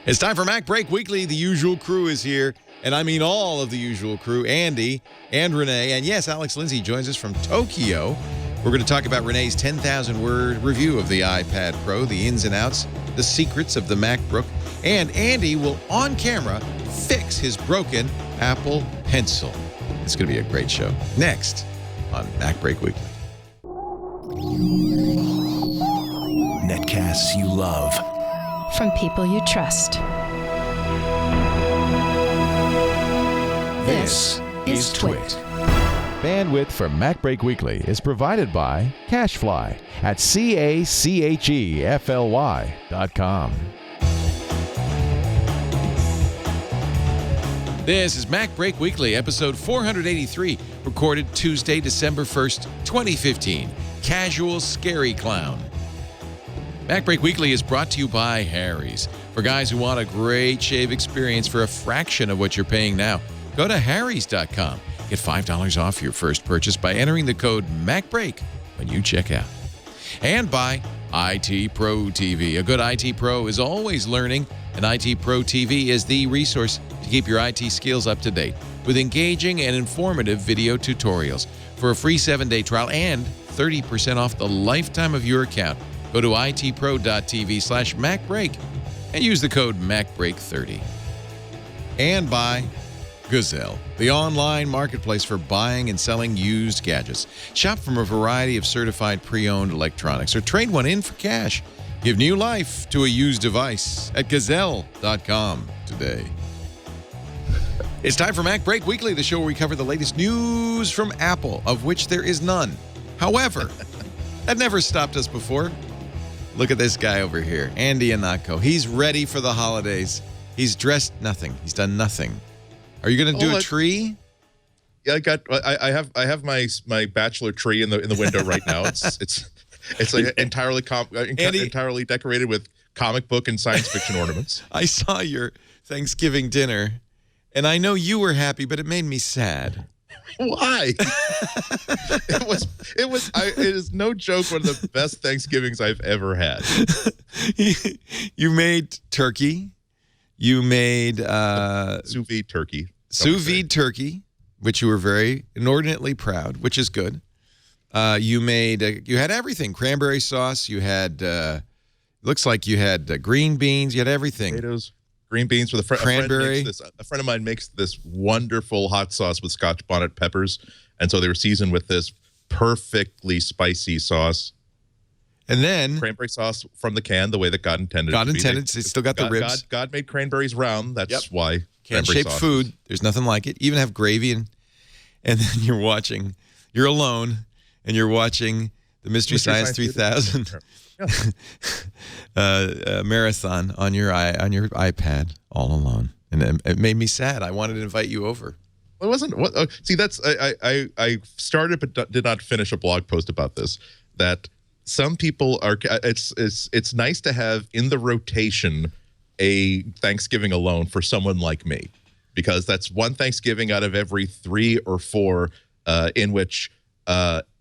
It's time for MacBreak Weekly. The usual crew is here, and I mean all of the usual crew. Andy and Rene, and yes, Alex Lindsay joins us from Tokyo. We're going to talk about Rene's 10,000-word review of the iPad Pro, the ins and outs, the secrets of the MacBook, and Andy will, on camera, fix his broken Apple Pencil. It's going to be a great show. Next on MacBreak Weekly. Netcasts you love. From people you trust. This is Twit. Bandwidth for MacBreak Weekly is provided by CacheFly at CACHEFLY.com. This is MacBreak Weekly, episode 483, recorded Tuesday, December 1st, 2015. Casual Scary Clown. MacBreak Weekly is brought to you by Harry's. For guys who want a great shave experience for a fraction of what you're paying now, go to harrys.com. Get $5 off your first purchase by entering the code MacBreak when you check out. And by ITProTV. A good IT pro is always learning, and ITProTV is the resource to keep your IT skills up to date with engaging and informative video tutorials. For a free 7-day trial and 30% off the lifetime of your account, go to itpro.tv/MacBreak and use the code MacBreak30. And by Gazelle, the online marketplace for buying and selling used gadgets. Shop from a variety of certified pre-owned electronics or trade one in for cash. Give new life to a used device at Gazelle.com today. It's time for MacBreak Weekly, the show where we cover the latest news from Apple, of which there is none. However, that never stopped us before. Look at this guy over here, Andy Ihnatko. He's ready for the holidays. He's dressed nothing. He's done nothing. Are you going to do a tree? Yeah, I have my bachelor tree in the window right now. It's like entirely decorated with comic book and science fiction ornaments. I saw your Thanksgiving dinner, and I know you were happy, but it made me sad. Why? It is no joke one of the best Thanksgivings I've ever had. You made turkey. You made sous vide turkey. Sous vide turkey, which you were very inordinately proud, which is good. You made you had everything. Cranberry sauce. You had looks like you had green beans. You had everything. Potatoes. Green beans with cranberry. A friend of mine makes this wonderful hot sauce with Scotch bonnet peppers, and so they were seasoned with this perfectly spicy sauce. And then cranberry sauce from the can, the way that God intended. It's still got the ribs. God made cranberries round. That's why. Can-shaped food. There's nothing like it. Even have gravy, and then you're alone, and you're watching the Mystery Science 3000. Marathon on your iPad all alone, and it made me sad. I wanted to invite you over. It wasn't. See, that's I started but did not finish a blog post about this. That some people are. It's nice to have in the rotation a Thanksgiving alone for someone like me, because that's one Thanksgiving out of every 3 or 4 in which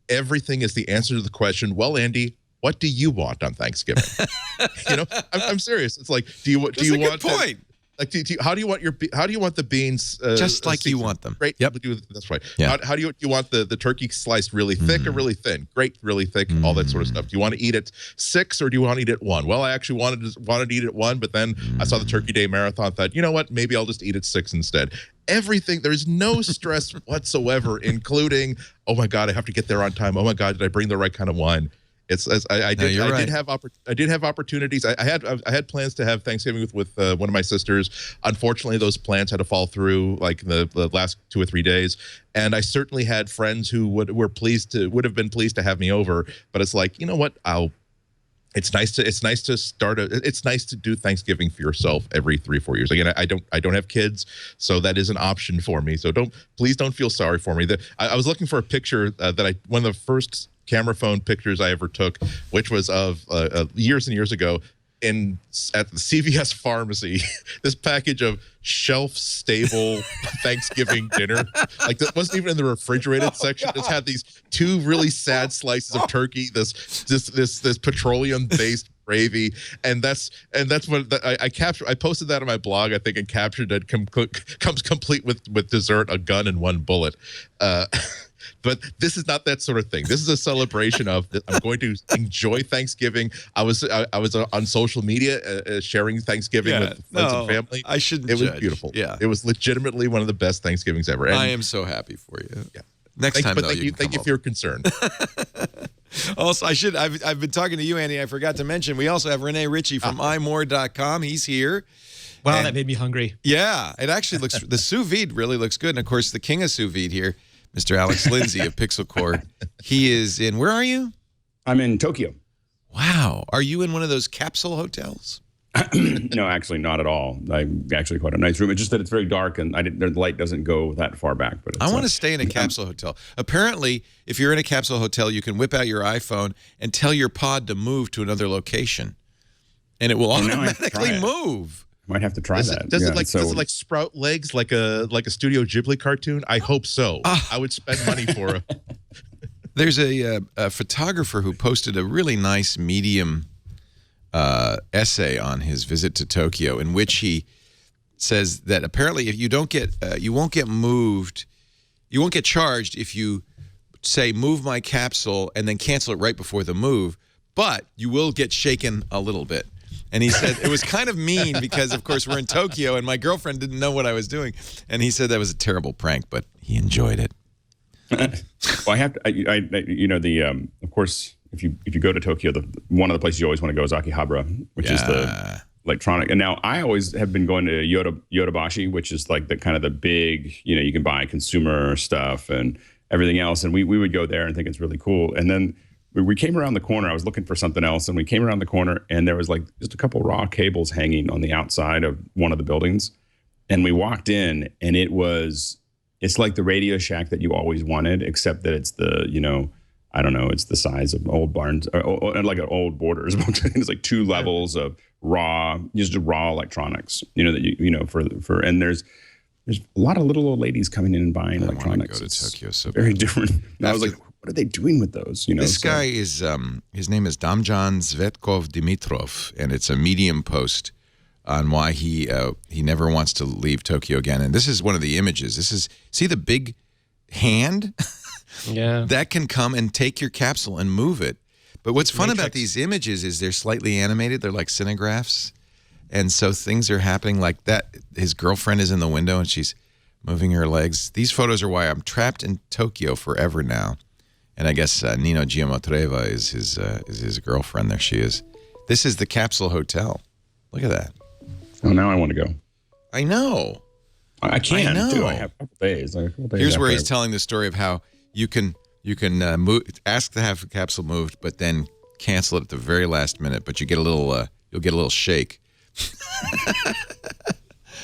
everything is the answer to the question. Well, Andy, what do you want on Thanksgiving? I'm serious. It's like, do you want? Good point. How do you want the beans? Just like you want them. Great. Yep. That's right. Yeah. How do you want the turkey sliced really thick or really thin? Great, really thick. All that sort of stuff. Do you want to eat it 6 or do you want to eat it 1? Well, I actually wanted to eat it 1, but then I saw the Turkey Day Marathon. Thought, you know what? Maybe I'll just eat it 6 instead. Everything. There's no stress whatsoever, including, oh my God, I have to get there on time. Oh my God, did I bring the right kind of wine? I did have opportunities. I had plans to have Thanksgiving with one of my sisters. Unfortunately, those plans had to fall through like the last 2 or 3 days. And I certainly had friends who would have been pleased to have me over. But it's like, you know what? It's nice to do Thanksgiving for yourself every 3 or 4 years. Again, I don't have kids, so that is an option for me. So please don't feel sorry for me. I was looking for a picture one of the first camera phone pictures I ever took, which was of years and years ago at the CVS pharmacy, this package of shelf-stable Thanksgiving dinner. Like, that wasn't even in the refrigerated section. It just had these 2 really sad slices of turkey, this petroleum-based gravy, and that's what I captured. I posted that on my blog, I think, and captured it. Comes complete with dessert, a gun, and one bullet. But this is not that sort of thing. This is a celebration of I'm going to enjoy Thanksgiving. I was on social media sharing Thanksgiving with friends and family. I shouldn't. It was judge. beautiful. Yeah, it was legitimately one of the best Thanksgivings ever. And I am so happy for you. Yeah. Next time, though, thank you for your concern. Also, I've been talking to you, Andy. I forgot to mention, we also have Rene Ritchie from imore.com. He's here. Wow, that made me hungry. Yeah, it actually looks, the sous vide really looks good. And of course, the king of sous vide here, Mr. Alex Lindsay of Pixel Core. He is in, where are you? I'm in Tokyo. Wow. Are you in one of those capsule hotels? No, actually not at all. I'm actually quite a nice room. It's just that it's very dark and the light doesn't go that far back. But I want to stay in a capsule hotel. Apparently, if you're in a capsule hotel, you can whip out your iPhone and tell your pod to move to another location, and it will automatically move. Might have to try that. Does it sprout legs like a Studio Ghibli cartoon? I hope so. I would spend money for it. There's a photographer who posted a really nice Medium essay on his visit to Tokyo, in which he says that apparently if you don't get you won't get charged if you say move my capsule and then cancel it right before the move, but you will get shaken a little bit. And he said it was kind of mean because, of course, we're in Tokyo and my girlfriend didn't know what I was doing. And he said that was a terrible prank, but he enjoyed it. Well, I have to, of course, if you go to Tokyo, one of the places you always want to go is Akihabara, which is the electronic. And now I always have been going to Yodobashi, which is like the kind of the big, you can buy consumer stuff and everything else. And we would go there and think it's really cool. And then we came around the corner. I was looking for something else, and we came around the corner, and there was like just a couple raw cables hanging on the outside of one of the buildings. And we walked in, and it's like the Radio Shack that you always wanted, except that it's the, I don't know, it's the size of old Barnes, or like an old Borders. It's like 2 levels of raw electronics, and there's a lot of little old ladies coming in and buying electronics. Go to Tokyo, so very different. And I was like, what are they doing with those? This guy is, his name is Damjan Zvetkov Dimitrov, and it's a Medium post on why he never wants to leave Tokyo again. And this is one of the images. See the big hand? Yeah. That can come and take your capsule and move it. But what's fun about these images is they're slightly animated. They're like cinegraphs. And so things are happening like that. His girlfriend is in the window and she's moving her legs. These photos are why I'm trapped in Tokyo forever now. And I guess Nino Giamotreva is his girlfriend. There she is. This is the capsule hotel. Look at that. Oh, now I want to go. I know. I can too. I have a couple days. Here's where he's telling the story of how you can ask to have the capsule moved, but then cancel it at the very last minute. But you get a little you'll get a little shake.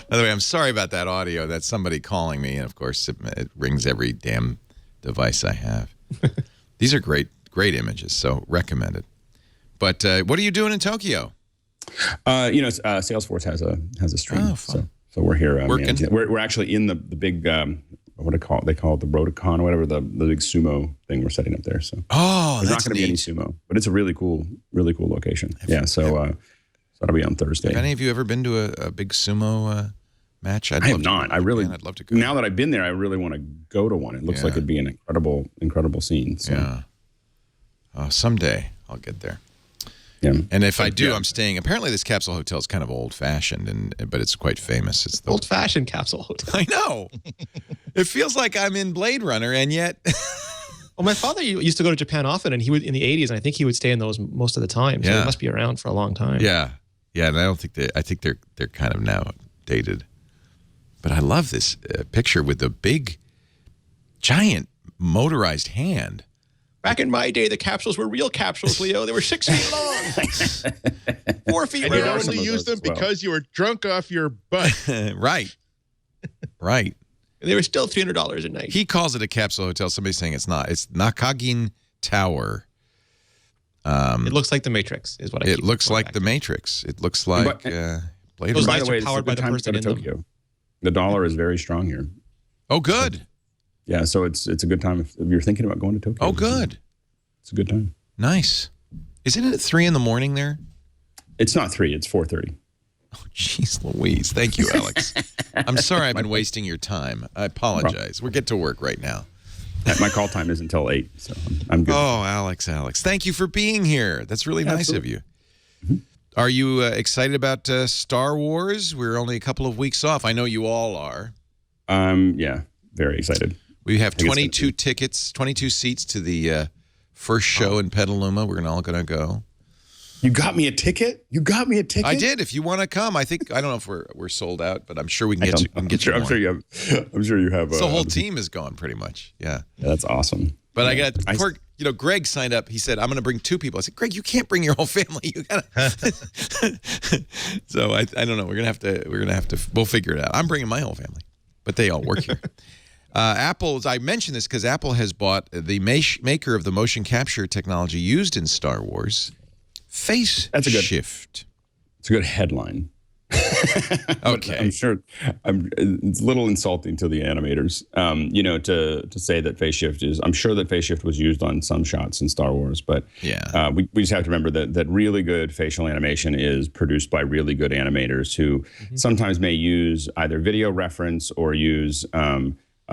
By the way, I'm sorry about that audio. That's somebody calling me, and of course it rings every damn device I have. These are great images, so recommended. But what are you doing in Tokyo? Salesforce has a stream. Oh, fun. So we're here. Working. We're actually in the big what do they call it, the Rotacon or whatever, the big sumo thing we're setting up there. So there's not going to be any sumo, but it's a really cool location. So that'll be on Thursday. Have any of you ever been to a big sumo match? I have not. I'd love to go. Now that I've been there, I really want to go to one. It looks like it'd be an incredible scene. So. Yeah. Someday I'll get there. Yeah. And if I do, I'm staying. Apparently, this capsule hotel is kind of old-fashioned, but it's quite famous. It's the old-fashioned capsule hotel. I know. It feels like I'm in Blade Runner, and yet. Well, my father used to go to Japan often, and he would in the '80s, and I think he would stay in those most of the time. So it must be around for a long time. Yeah, and I think they're kind of now dated. But I love this picture with the big, giant motorized hand. Back in my day, the capsules were real capsules, Leo. They were 6 feet long, 4 feet and long. you only used them because you were drunk off your butt. Right. And they were still $300 a night. He calls it a capsule hotel. Somebody's saying it's not. It's Nakagin Tower. It looks like the Matrix, is what I. It looks like the Matrix. It looks like Blade Runner. Those By lights the way, are powered by the person in Tokyo. them. The dollar is very strong here. Oh, good. Yeah, so it's a good time if you're thinking about going to Tokyo. Oh, good. It's a good time. Nice. Isn't it at 3 in the morning there? It's not 3, it's 4:30. Oh, jeez Louise. Thank you, Alex. I'm sorry I've been wasting your time. I apologize. We'll get to work right now. My call time is until 8, so I'm good. Oh, Alex. Thank you for being here. That's really nice of you. Mm-hmm. Are you excited about Star Wars? We're only a couple of weeks off. I know you all are. Yeah, very excited. We have 22 tickets, 22 seats to the first show in Petaluma. We're all going to go. You got me a ticket? You got me a ticket? I did. If you want to come, I don't know if we're sold out, but I'm sure we can get you. I'm sure you have. The whole team is gone pretty much. Yeah. That's awesome. But I got Greg signed up. He said, I'm going to bring 2 people. I said, Greg, you can't bring your whole family. You got to. So I don't know. We'll figure it out. I'm bringing my whole family, but they all work here. I mentioned this because Apple has bought the maker of the motion capture technology used in Star Wars, Faceshift. It's a good headline. Okay. I'm sure it's a little insulting to the animators, to say that Faceshift is. I'm sure that Faceshift was used on some shots in Star Wars, but yeah, we just have to remember that really good facial animation is produced by really good animators who sometimes may use either video reference or use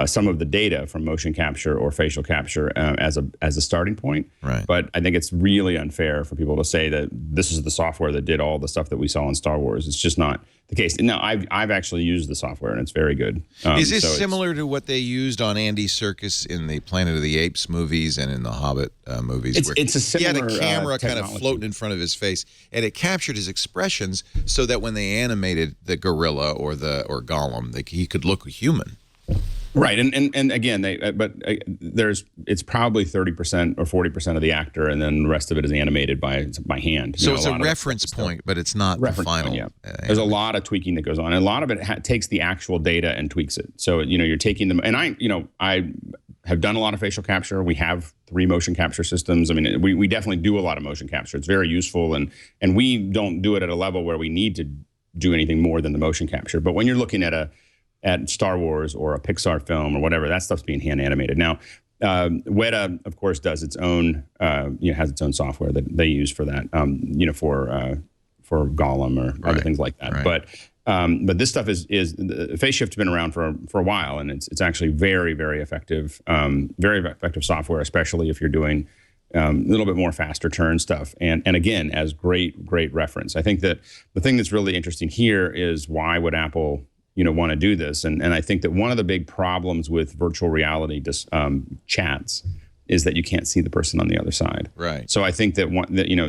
some of the data from motion capture or facial capture as a starting point. Right. But I think it's really unfair for people to say that this is the software that did all the stuff that we saw in Star Wars. It's just not the case. No, I've actually used the software and it's very good. Is this similar to what they used on Andy Serkis in the Planet of the Apes movies and in the Hobbit movies? It's a similar he had a camera kind of technology floating in front of his face, and it captured his expressions so that when they animated the gorilla or Gollum, he could look human. Right, and again, it's probably 30% or 40% of the actor, and then the rest of it is animated by hand. So it's a reference point, but it's not the final. Yeah. There's a lot of tweaking that goes on, and a lot of it takes the actual data and tweaks it. So you're taking them, and I have done a lot of facial capture. We have 3 motion capture systems. I mean, we definitely do a lot of motion capture. It's very useful, and we don't do it at a level where we need to do anything more than the motion capture. But when you're looking at Star Wars or a Pixar film or whatever, that stuff's being hand animated. Now, Weta, of course, does its own, has its own software that they use for that, for Gollum or other things like that. Right. But this stuff is Faceshift's been around for a while, and it's actually very, very effective software, especially if you're doing a little bit more faster turn stuff. And again, as great reference. I think that the thing that's really interesting here is why would Apple want to do this. And I think that one of the big problems with virtual reality chats is that you can't see the person on the other side. Right. So I think that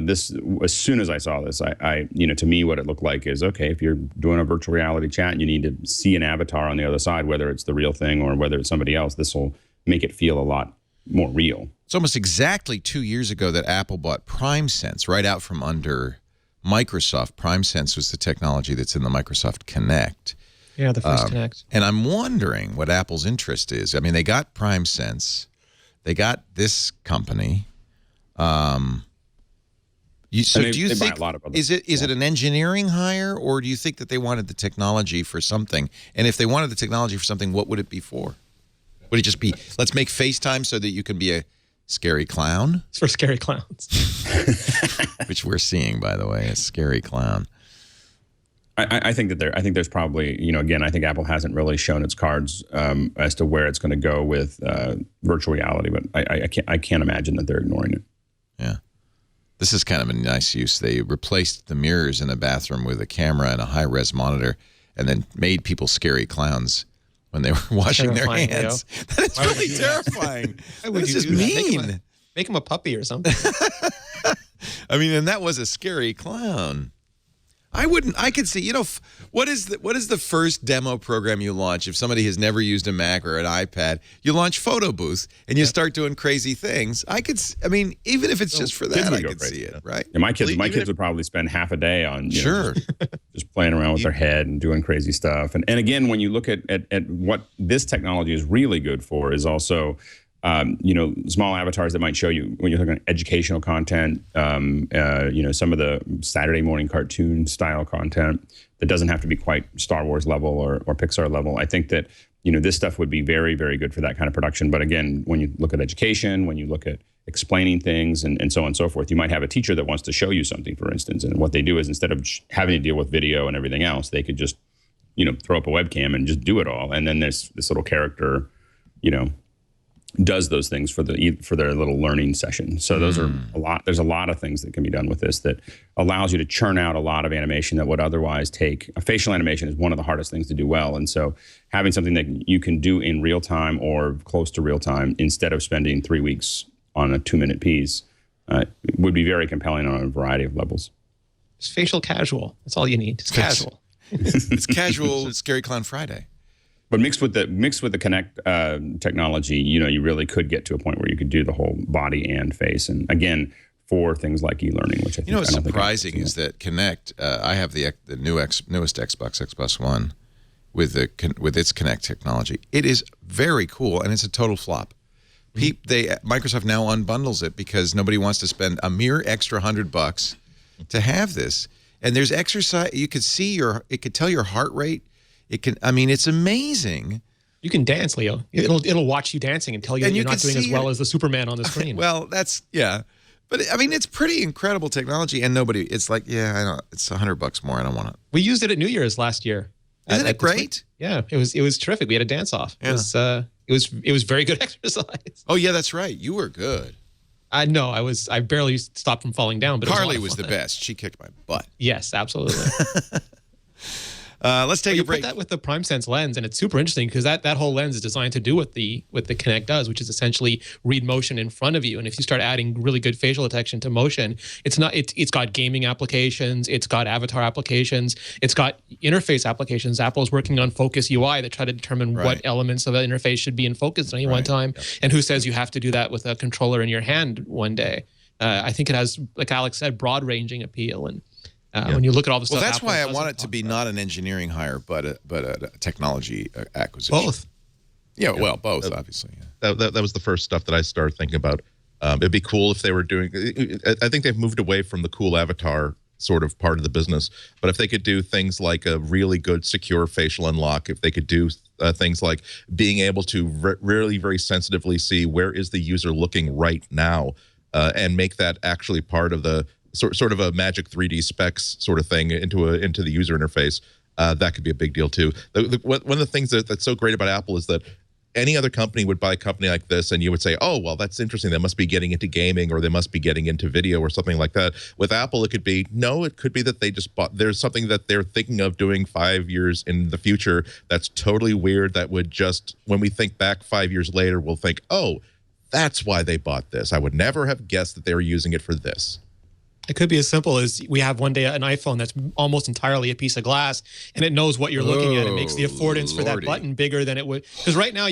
this, as soon as I saw this, I to me, what it looked like is, okay, if you're doing a virtual reality chat and you need to see an avatar on the other side, whether it's the real thing or whether it's somebody else, this will make it feel a lot more real. It's almost exactly 2 years ago that Apple bought PrimeSense right out from under Microsoft. PrimeSense was the technology that's in the Microsoft Kinect. Yeah, the first Kinect. And I'm wondering what Apple's interest is. I mean, they got PrimeSense. They got this company. Do you think, is it an engineering hire, or do you think that they wanted the technology for something? And if they wanted the technology for something, what would it be for? Would it just be, let's make FaceTime so that you can be a scary clown? It's for scary clowns. Which we're seeing, by the way, a scary clown. I think there's probably, again, I think Apple hasn't really shown its cards as to where it's going to go with virtual reality, but I can't imagine that they're ignoring it. Yeah. This is kind of a nice use. They replaced the mirrors in a bathroom with a camera and a high-res monitor and then made people scary clowns when they were washing their hands. That is really terrifying. Why would you do that? Make him a puppy or something. I mean, and that was a scary clown. I could see, what is the first demo program you launch if somebody has never used a Mac or an iPad? You launch Photo Booth and you start doing crazy things. Even if it's just for that, I could see it, right? Yeah, my kids would probably spend half a day on just playing around with their head and doing crazy stuff. And again, when you look at what this technology is really good for is also small avatars that might show you when you're looking at educational content, some of the Saturday morning cartoon style content that doesn't have to be quite Star Wars level or Pixar level. I think that, this stuff would be very, very good for that kind of production. But again, when you look at education, when you look at explaining things and so on and so forth. You might have a teacher that wants to show you something, for instance, and what they do is instead of having to deal with video and everything else, they could just, throw up a webcam and just do it all. And then this little character, does those things for their little learning session. So those are a lot. There's a lot of things that can be done with this that allows you to churn out a lot of animation that would otherwise take. A facial animation is one of the hardest things to do well. And so having something that you can do in real time or close to real time instead of spending 3 weeks on a 2-minute piece would be very compelling on a variety of levels. It's facial casual. That's all you need. It's casual. It's casual Scary Clown Friday. But mixed with the Kinect technology, you really could get to a point where you could do the whole body and face. And again, for things like e-learning, which I think what's surprising is that Kinect. I have the newest Xbox One, with its Kinect technology. It is very cool, and it's a total flop. Microsoft now unbundles it because nobody wants to spend a mere extra $100 to have this. And there's exercise. You could see it could tell your heart rate. It can. I mean, it's amazing. You can dance, Leo. It'll watch you dancing and tell you that you're not doing as well as the Superman on the screen. Well, but I mean, it's pretty incredible technology, and it's like, yeah, I know it's $100 more. I don't want it. We used it at New Year's last year. Isn't it great? Yeah, it was terrific. We had a dance off. Yeah. It was very good exercise. Oh yeah, that's right. You were good. No, I barely stopped from falling down. But Carly was the best. She kicked my butt. Yes, absolutely. Let's take a break. You put that with the PrimeSense lens, and it's super interesting because that whole lens is designed to do what the Kinect does, which is essentially read motion in front of you. And if you start adding really good facial detection to motion, it's got gaming applications, it's got avatar applications, it's got interface applications. Apple is working on Focus UI that try to determine what elements of that interface should be in focus at any one time. Yep. And who says you have to do that with a controller in your hand one day? I think it has, like Alex said, broad-ranging appeal. And when you look at all the stuff. Well, that's why I want it to be not an engineering hire, but a technology acquisition. Both. Yeah, well, both, obviously. Yeah. That was the first stuff that I started thinking about. It'd be cool if they were doing. I think they've moved away from the cool avatar sort of part of the business, but if they could do things like a really good secure facial unlock, if they could do things like being able to really very sensitively see where is the user looking right now, and make that actually part of the sort of a magic 3D specs sort of thing into the user interface, that could be a big deal too. One of the things that's so great about Apple is that any other company would buy a company like this and you would say, oh, well, that's interesting. They must be getting into gaming or they must be getting into video or something like that. With Apple, it could be that they just bought, there's something that they're thinking of doing 5 years in the future that's totally weird that would just, when we think back 5 years later, we'll think, oh, that's why they bought this. I would never have guessed that they were using it for this. It could be as simple as we have one day an iPhone that's almost entirely a piece of glass, and it knows what you're looking at. It makes the affordance for that button bigger than it would. Because right now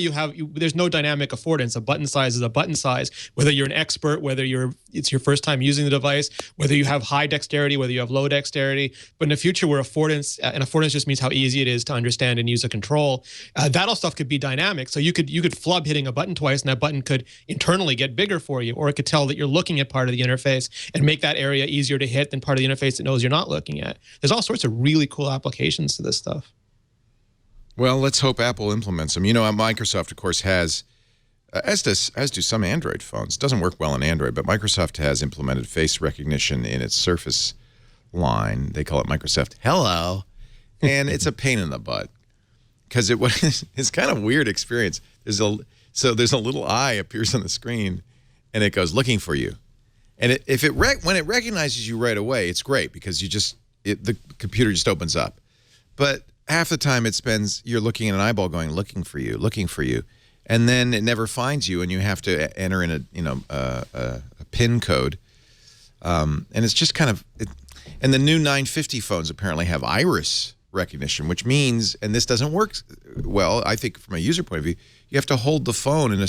there's no dynamic affordance. A button size is a button size. Whether you're an expert, whether it's your first time using the device, whether you have high dexterity, whether you have low dexterity. But in the future, where affordance just means how easy it is to understand and use a control, that all stuff could be dynamic. So you could flub hitting a button twice, and that button could internally get bigger for you, or it could tell that you're looking at part of the interface and make that area easier to hit than part of the interface that knows you're not looking at. There's all sorts of really cool applications to this stuff. Well, let's hope Apple implements them. Microsoft, of course, has, as do some Android phones. It doesn't work well on Android, but Microsoft has implemented face recognition in its Surface line. They call it Microsoft Hello, and it's a pain in the butt because it's kind of a weird experience. There's a little eye appears on the screen, and it goes looking for you. And when it recognizes you right away, it's great because the computer just opens up. But half the time you're looking at an eyeball going, looking for you. And then it never finds you and you have to enter in a PIN code. And it's just kind of, and the new 950 phones apparently have iris recognition, which means, and this doesn't work well, I think from a user point of view, you have to hold the phone in a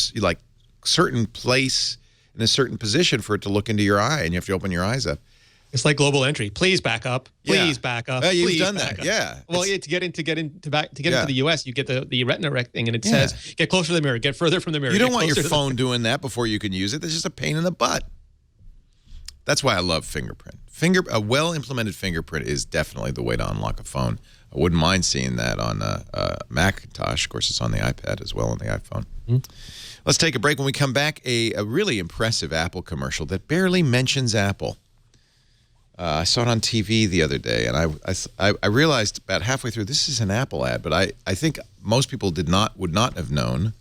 certain place, in a certain position for it to look into your eye, and you have to open your eyes up. It's like global entry. Please back up. Please back up. You've done that. Yeah. Well, to get into the US, you get the Retina rec thing, and it says get closer to the mirror, get further from the mirror. You don't want your phone doing that before you can use it. That's just a pain in the butt. That's why I love fingerprint. A well-implemented fingerprint is definitely the way to unlock a phone I wouldn't mind seeing that on Macintosh. Of course, it's on the iPad as well on the iPhone. Let's take a break. When we come back, a really impressive Apple commercial that barely mentions Apple. I saw it on TV the other day, and I realized about halfway through, this is an Apple ad, but I think most people would not have known.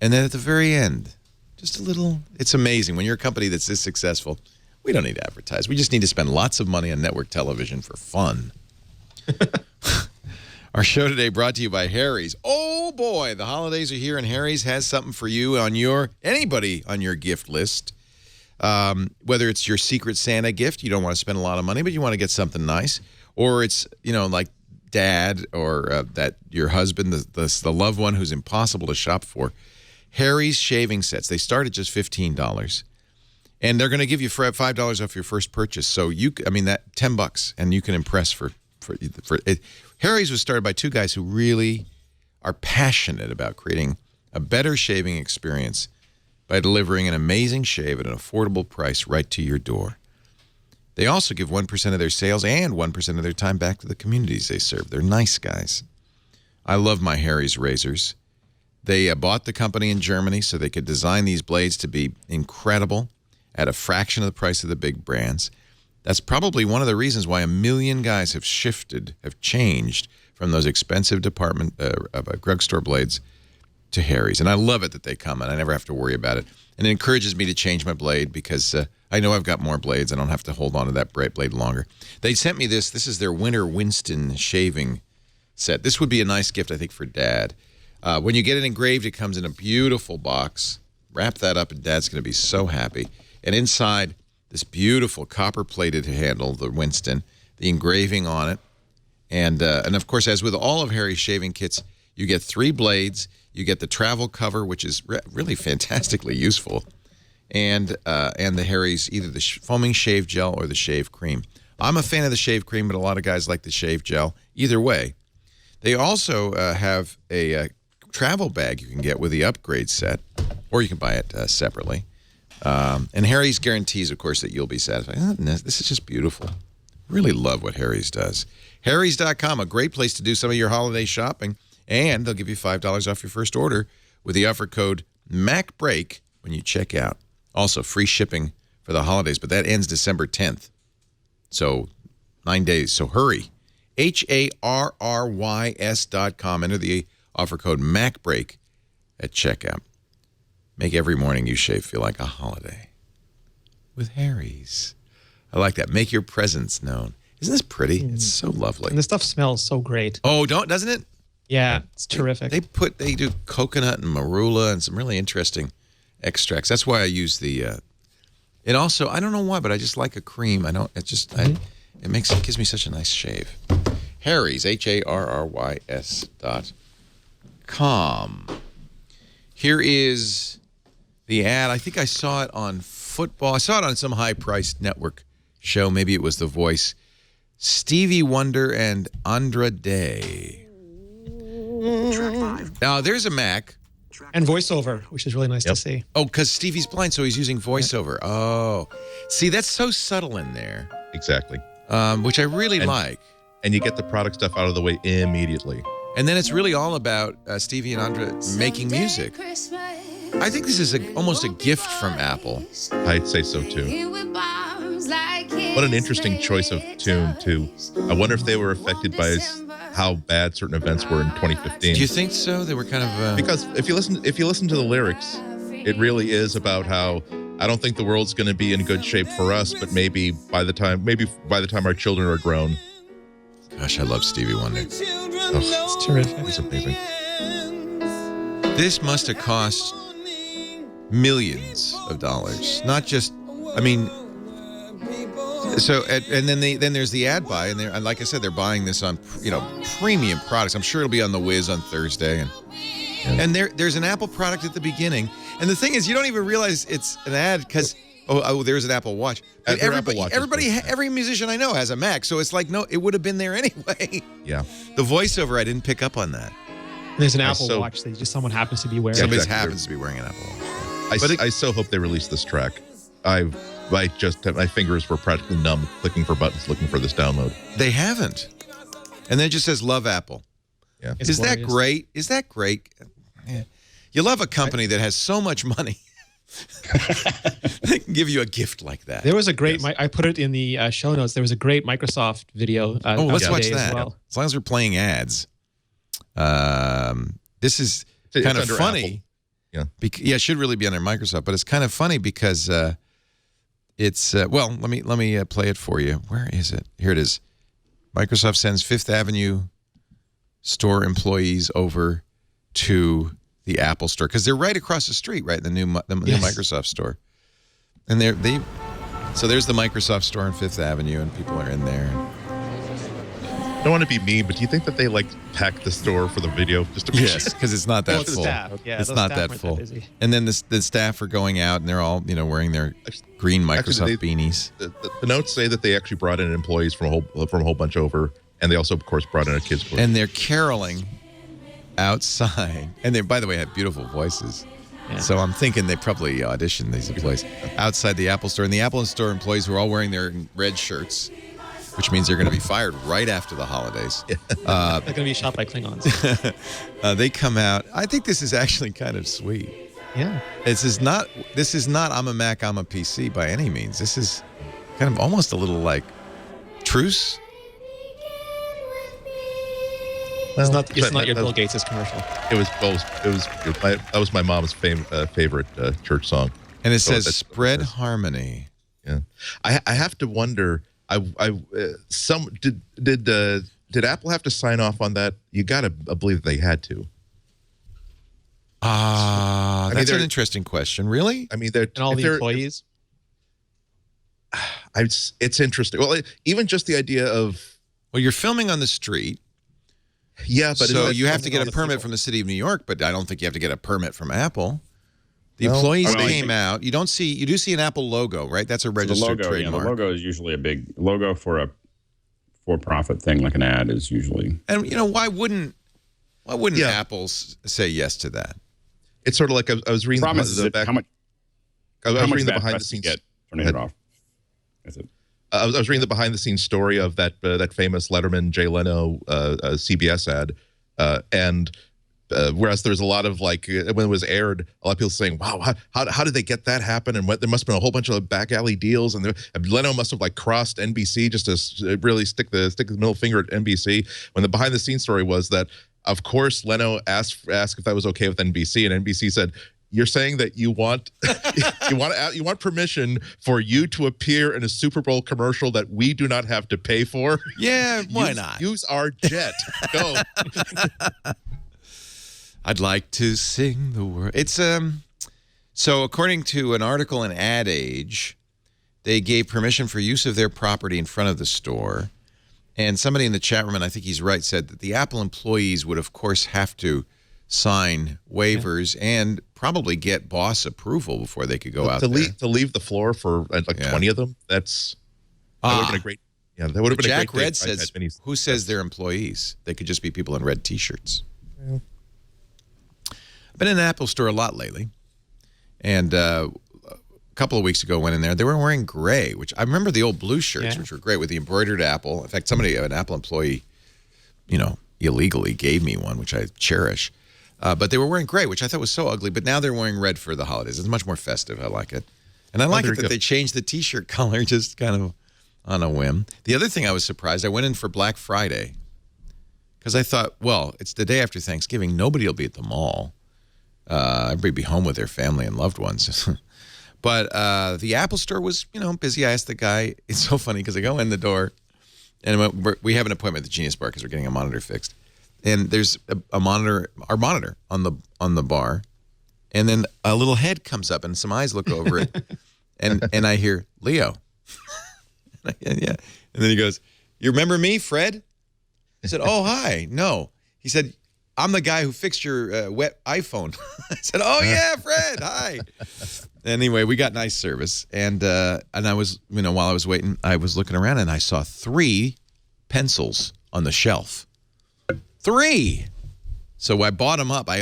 And then at the very end, just a little, it's amazing. When you're a company that's this successful, we don't need to advertise. We just need to spend lots of money on network television for fun. Our show today brought to you by Harry's. Oh boy, the holidays are here, and Harry's has something for you on anybody on your gift list. Whether it's your Secret Santa gift, you don't want to spend a lot of money, but you want to get something nice, or it's like dad or that your husband, the loved one who's impossible to shop for. Harry's shaving sets, they start at just $15, and they're going to give you $5 off your first purchase. So that $10, and you can impress for it. Harry's was started by two guys who really are passionate about creating a better shaving experience by delivering an amazing shave at an affordable price right to your door. They also give 1% of their sales and 1% of their time back to the communities they serve. They're nice guys. I love my Harry's razors. They bought the company in Germany so they could design these blades to be incredible at a fraction of the price of the big brands. That's probably one of the reasons why 1 million guys have changed from those expensive drugstore blades to Harry's. And I love it that they come, and I never have to worry about it. And it encourages me to change my blade because I know I've got more blades. I don't have to hold on to that blade longer. They sent me this. This is their Winter Winston shaving set. This would be a nice gift, I think, for Dad. When you get it engraved, it comes in a beautiful box. Wrap that up, and Dad's going to be so happy. And inside, this beautiful copper-plated handle, the Winston, the engraving on it. And of course, as with all of Harry's shaving kits, you get 3 blades. You get the travel cover, which is really fantastically useful. And the Harry's, either the foaming shave gel or the shave cream. I'm a fan of the shave cream, but a lot of guys like the shave gel. Either way. They also have a travel bag you can get with the upgrade set, or you can buy it separately. And Harry's guarantees, of course, that you'll be satisfied. This is just beautiful. Really love what Harry's does. Harry's.com, a great place to do some of your holiday shopping. And they'll give you $5 off your first order with the offer code MacBreak when you check out. Also, free shipping for the holidays, but that ends December 10th. So 9 days. So hurry. HARRYS.com. Enter the offer code MacBreak at checkout. Make every morning you shave feel like a holiday with Harry's. I like that. Make your presence known. Isn't this pretty? It's so lovely. And the stuff smells so great. Oh, doesn't it? Yeah, it's terrific. They do coconut and marula and some really interesting extracts. That's why I use the. And also, I don't know why, but I just like a cream. It gives me such a nice shave. Harry's, HARRYS.com. Here is the ad. I think I saw it on football. I saw it on some high-priced network show. Maybe it was The Voice. Stevie Wonder and Andra Day. Now, there's a Mac. And voiceover, which is really nice to see. Oh, because Stevie's blind, so he's using voiceover. Oh. See, that's so subtle in there. Exactly. Which I really like. And you get the product stuff out of the way immediately. And then it's really all about Stevie and Andra making music. I think this is almost a gift from Apple. I'd say so, too. What an interesting choice of tune, too. I wonder if they were affected by how bad certain events were in 2015. Do you think so? They were kind of because if you listen to the lyrics, it really is about how I don't think the world's going to be in good shape for us, but maybe by the time our children are grown. Gosh, I love Stevie Wonder. Oh, it's terrific. It's amazing. This must have cost millions of dollars. Not just, so and then there's the ad buy, and like I said, they're buying this on premium products. I'm sure it'll be on the Wiz on Thursday, and there's an Apple product at the beginning. And the thing is, you don't even realize it's an ad because there's an Apple Watch. But every musician I know has a Mac, so it's like no, it would have been there anyway. Yeah. The voiceover, I didn't pick up on that. There's an Apple Watch that just someone happens to be wearing. Somebody happens to be wearing an Apple Watch. I so hope they release this track. my fingers were practically numb clicking for buttons looking for this download. They haven't. And then it just says "Love Apple." Yeah. Is that great? Is that great? Yeah. You love a company that has so much money. They can give you a gift like that. There was a great. I put it in the show notes. There was a great Microsoft video. Let's watch that. As well. As long as we're playing ads. This is kind of funny. Apple. Yeah. It should really be under Microsoft, but it's kind of funny because it's well. Let me play it for you. Where is it? Here it is. Microsoft sends Fifth Avenue store employees over to the Apple store because they're right across the street, right? The new Microsoft store, and so there's the Microsoft store on Fifth Avenue, and people are in there. I don't want to be mean, but do you think that they like pack the store for the video just to be Yes, because it's not that full. Staff. Yeah, it's not that full. And then the staff are going out, and they're all wearing their green Microsoft beanies. The notes say that they actually brought in employees from a whole bunch over, and they also, of course, brought in a kids' club. And they're caroling outside, and they, by the way, have beautiful voices. Yeah. So I'm thinking they probably auditioned these employees outside the Apple store. And the Apple store employees were all wearing their red shirts, which means they're going to be fired right after the holidays. They're going to be shot by Klingons. They come out. I think this is actually kind of sweet. Yeah. This is not I'm a Mac, I'm a PC by any means. This is kind of almost a little like truce. Well, it's not your Bill Gates' commercial. That was my mom's favorite church song. And it says "Spread Harmony." Yeah, I have to wonder. Did Apple have to sign off on that? You got to believe they had to. That's an interesting question. Really? I mean, they're and all the employees. It's interesting. Well, even just the idea of you're filming on the street. Yeah, but so you have to get a permit from the city of New York, but I don't think you have to get a permit from Apple. The employees came out. You do see an Apple logo, right? That's a registered trademark. Yeah, the logo is usually a big logo for a for-profit thing, like an ad is usually. And why wouldn't Apple say yes to that? It's sort of like I was reading the back. I was reading the behind the scenes. Turning it off. That's it. I was reading the behind-the-scenes story of that famous Letterman Jay Leno CBS ad, and whereas there's a lot of when it was aired, a lot of people saying, "Wow, how did they get that happen?" And there must have been a whole bunch of back alley deals, and Leno must have crossed NBC just to really stick the middle finger at NBC. When the behind-the-scenes story was that, of course, Leno asked if that was okay with NBC, and NBC said, "You're saying that you want you want permission for you to appear in a Super Bowl commercial that we do not have to pay for? Yeah, why not? Use our jet. Go." I'd like to sing the word. It's so according to an article in Ad Age, they gave permission for use of their property in front of the store. And somebody in the chat room, and I think he's right, said that the Apple employees would, of course, have to sign waivers and probably get boss approval before they could go out there. To leave the floor for 20 of them, that would have been a great. Yeah, that would have been a great. Jack Red says, "Who says they're employees? They could just be people in red T-shirts." Yeah. I've been in an Apple store a lot lately, and a couple of weeks ago went in there. They were wearing gray, which I remember the old blue shirts, which were great with the embroidered Apple. In fact, an Apple employee, illegally gave me one, which I cherish. But they were wearing gray, which I thought was so ugly. But now they're wearing red for the holidays. It's much more festive. I like it. And I like it that they changed the T-shirt color just kind of on a whim. The other thing I was surprised, I went in for Black Friday because I thought, well, it's the day after Thanksgiving. Nobody will be at the mall. Everybody will be home with their family and loved ones. But the Apple store was, busy. I asked the guy. It's so funny because I go in the door, and we have an appointment at the Genius Bar because we're getting a monitor fixed. And there's our monitor on the bar, and then a little head comes up and some eyes look over it, and I hear Leo, yeah, and then he goes, "You remember me, Fred?" I said, "Oh, hi." No, he said, "I'm the guy who fixed your wet iPhone." I said, "Oh yeah, Fred, hi." Anyway, we got nice service, and I was, while I was waiting, I was looking around and I saw 3 pencils on the shelf. 3. So I bought them up. I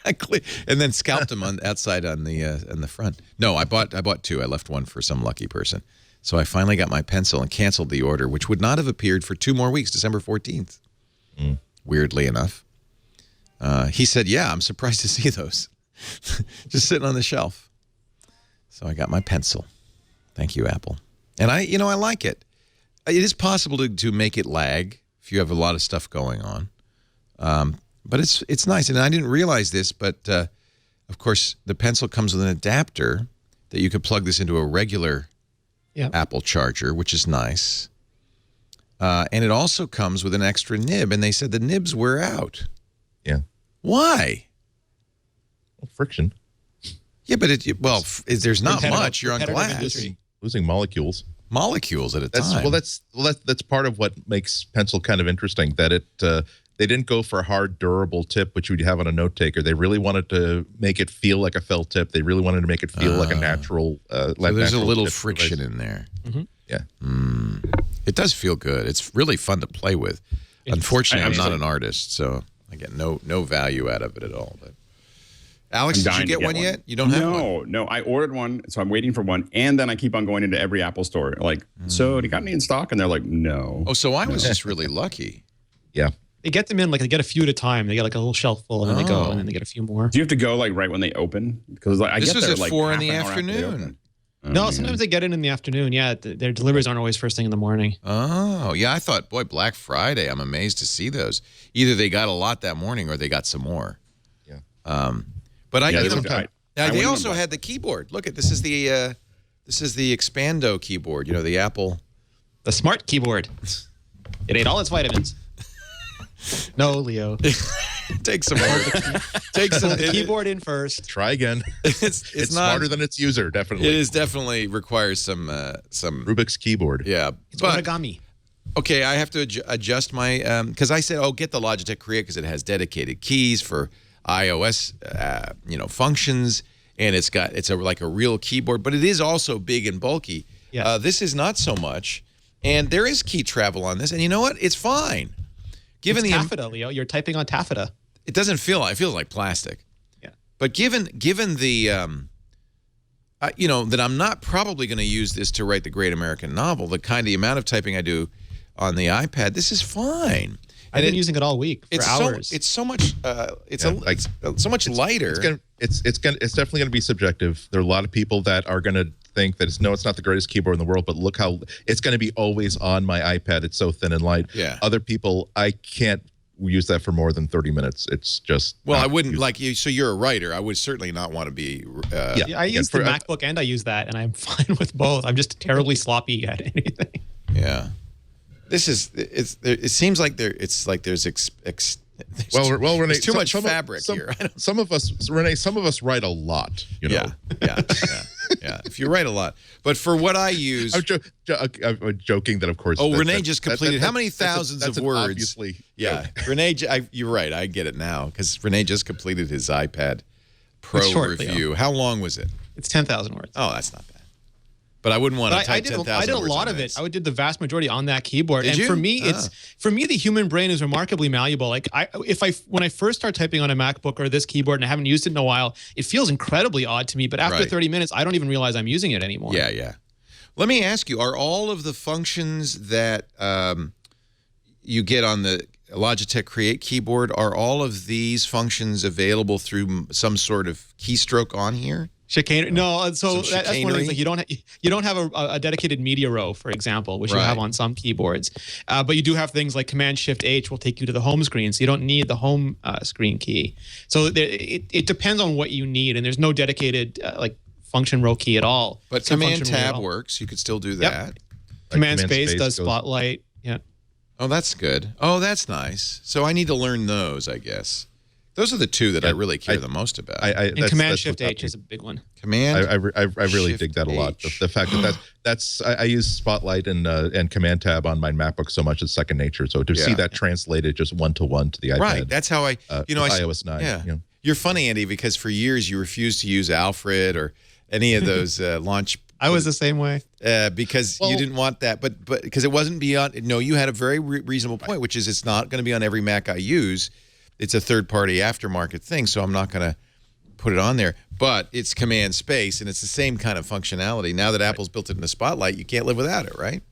and then scalped them outside on the front. No, I bought 2. I left one for some lucky person. So I finally got my pencil and canceled the order, which would not have appeared for 2 more weeks, December 14th. Weirdly enough. He said, yeah, I'm surprised to see those. Just sitting on the shelf. So I got my pencil. Thank you, Apple. And I like it. It is possible to make it lag if you have a lot of stuff going on. But it's nice. And I didn't realize this, but of course, the pencil comes with an adapter that you could plug this into a regular Apple charger, which is nice. And it also comes with an extra nib, and they said the nibs wear out. Yeah. Why? Well, friction. Yeah, but there's not much. You're on glass. Losing molecules. Molecules at a time. That's part of what makes pencil kind of interesting. That they didn't go for a hard, durable tip, which you'd have on a note taker. They really wanted to make it feel like a felt tip. They really wanted to make it feel like a natural. So there's a little friction in there. Mm-hmm. Yeah. It does feel good. It's really fun to play with. Unfortunately, I'm not an artist, so I get no value out of it at all. But Alex, did you get one yet? You don't have one? No. I ordered one, so I'm waiting for one, and then I keep on going into every Apple store. Like, so do you got any in stock? And they're like, no. Oh, so I was just really lucky. Yeah. They get them in, like, they get a few at a time. They get, like, a little shelf full, and then they go, and then they get a few more. Do you have to go, like, right when they open? Because I this get was there, at like, 4 in half the an hour after they afternoon. open. No, sometimes they get it in the afternoon. Yeah, their deliveries aren't always first thing in the morning. Oh, yeah. I thought, boy, Black Friday. I'm amazed to see those. Either they got a lot that morning or they got some more. Yeah. But they also had the keyboard. Look at this is the Expando keyboard. You know, the Apple. The smart keyboard. It ate all its vitamins. No, Leo. Take some more. Take some. The keyboard in first. Try again. It's not smarter than its user, definitely. It is definitely requires some Rubik's keyboard. Yeah, it's origami. Okay, I have to adjust my because I said, get the Logitech Create because it has dedicated keys for iOS, functions, and it's like a real keyboard, but it is also big and bulky. Yeah. This is not so much, and there is key travel on this, and you know what? It's fine. Given it's taffeta, Leo. You're typing on taffeta. It doesn't feel. It feels like plastic. Yeah. But given the that I'm not probably going to use this to write the Great American Novel, the amount of typing I do on the iPad, this is fine. I've been using it all week for hours. It's so much. It's so much lighter. It's definitely going to be subjective. There are a lot of people that are going to think that it's not the greatest keyboard in the world, but look how it's going to be always on my iPad. It's so thin and light. Yeah. Other people, I can't use that for more than 30 minutes. It's just I wouldn't like you. So you're a writer. I would certainly not want to be. I use the MacBook and I use that, and I'm fine with both. I'm just terribly sloppy at anything. Yeah. This is it seems like there's Rene, too much fabric here. Some of us write a lot, you know. Yeah. If you write a lot, but for what I use, I'm joking that of course. Oh, Rene just completed how many thousands of words? Obviously, yeah. Rene, you're right. I get it now because Rene just completed his iPad Pro review. How long was it? It's 10,000 words. Oh, that's not bad. But I wouldn't want to type 10,000 words. I did a lot of it. I did the vast majority on that keyboard. Did you? For me, the human brain is remarkably malleable. Like when I first start typing on a MacBook or this keyboard and I haven't used it in a while, it feels incredibly odd to me. But after 30 minutes, I don't even realize I'm using it anymore. Yeah. Let me ask you: are all of the functions that you get on the Logitech Create keyboard, are all of these functions available through some sort of keystroke on here? Chicanery? No, so that's one of the things. Like you don't have a dedicated media row, for example, which you have on some keyboards. But you do have things like Command-Shift-H will take you to the home screen, so you don't need the home screen key. So it depends on what you need, and there's no dedicated function row key at all. But Command-Tab works. You could still do that. Yep. Command-Space does Spotlight. Yeah. Oh, that's good. Oh, that's nice. So I need to learn those, I guess. Those are the two that I really care the most about. And Command-Shift-H is a big one. I really dig that a lot. The fact that I use Spotlight and Command-Tab on my MacBook so much, it's second nature. So to see that translated just one-to-one to the iPad. Right. That's how I iOS 9. Yeah. You're funny, Andy, because for years you refused to use Alfred or any of those launch. I was the same way. Because you didn't want that, but because it wasn't beyond. No, you had a very reasonable point, which is it's not going to be on every Mac I use. It's a third-party aftermarket thing, so I'm not going to put it on there, but it's command space, and it's the same kind of functionality. Now that Apple's built it in the Spotlight, you can't live without it, right?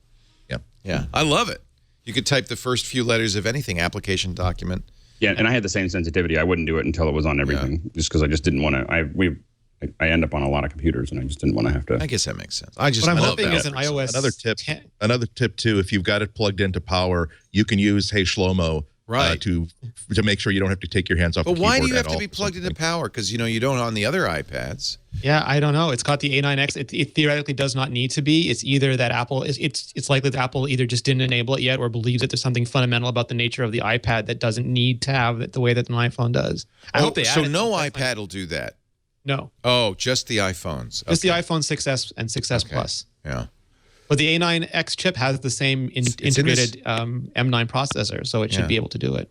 Yeah. Yeah. I love it. You could type the first few letters of anything, application, document. Yeah, and I had the same sensitivity. I wouldn't do it until it was on everything, just because I just didn't want to. I end up on a lot of computers, and I just didn't want to have to. I guess that makes sense. I just what I'm love hoping that. is an iOS Another tip too, if you've got it plugged into power, you can use Hey Shlomo to make sure you don't have to take your hands off the keyboard. But why do you have to be plugged into power? Because, you don't on the other iPads. Yeah, I don't know. It's got the A9X. It theoretically does not need to be. It's either that Apple it's likely that Apple either just didn't enable it yet or believes that there's something fundamental about the nature of the iPad that doesn't need to have it the way that an iPhone does. I hope they add it. So no iPad will do that. No. Oh, just the iPhones. Just the iPhone 6S and 6S Plus. Yeah. But the A9X chip has the same integrated M9 processor, so it should be able to do it.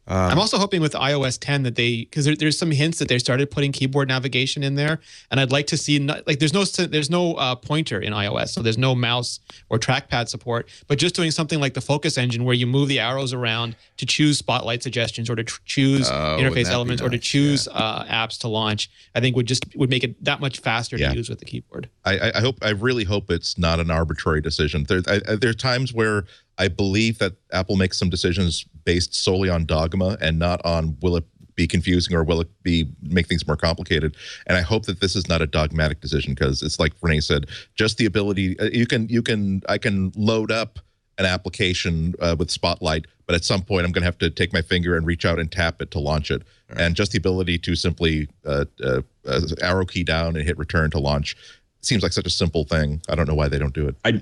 I'm also hoping with iOS 10 that because there's some hints that they started putting keyboard navigation in there, and I'd like to see there's no pointer in iOS, so there's no mouse or trackpad support, but just doing something like the Focus Engine where you move the arrows around to choose Spotlight suggestions or to choose interface elements or to choose apps to launch. I think would make it that much faster to use with the keyboard. I really hope it's not an arbitrary decision. There are times where I believe that Apple makes some decisions based solely on dogma and not on will it be confusing or will it make things more complicated. And I hope that this is not a dogmatic decision, because it's like Rene said, just the ability I can load up an application with Spotlight, but at some point I'm going to have to take my finger and reach out and tap it to launch it. Right. And just the ability to simply arrow key down and hit return to launch seems like such a simple thing. I don't know why they don't do it. I do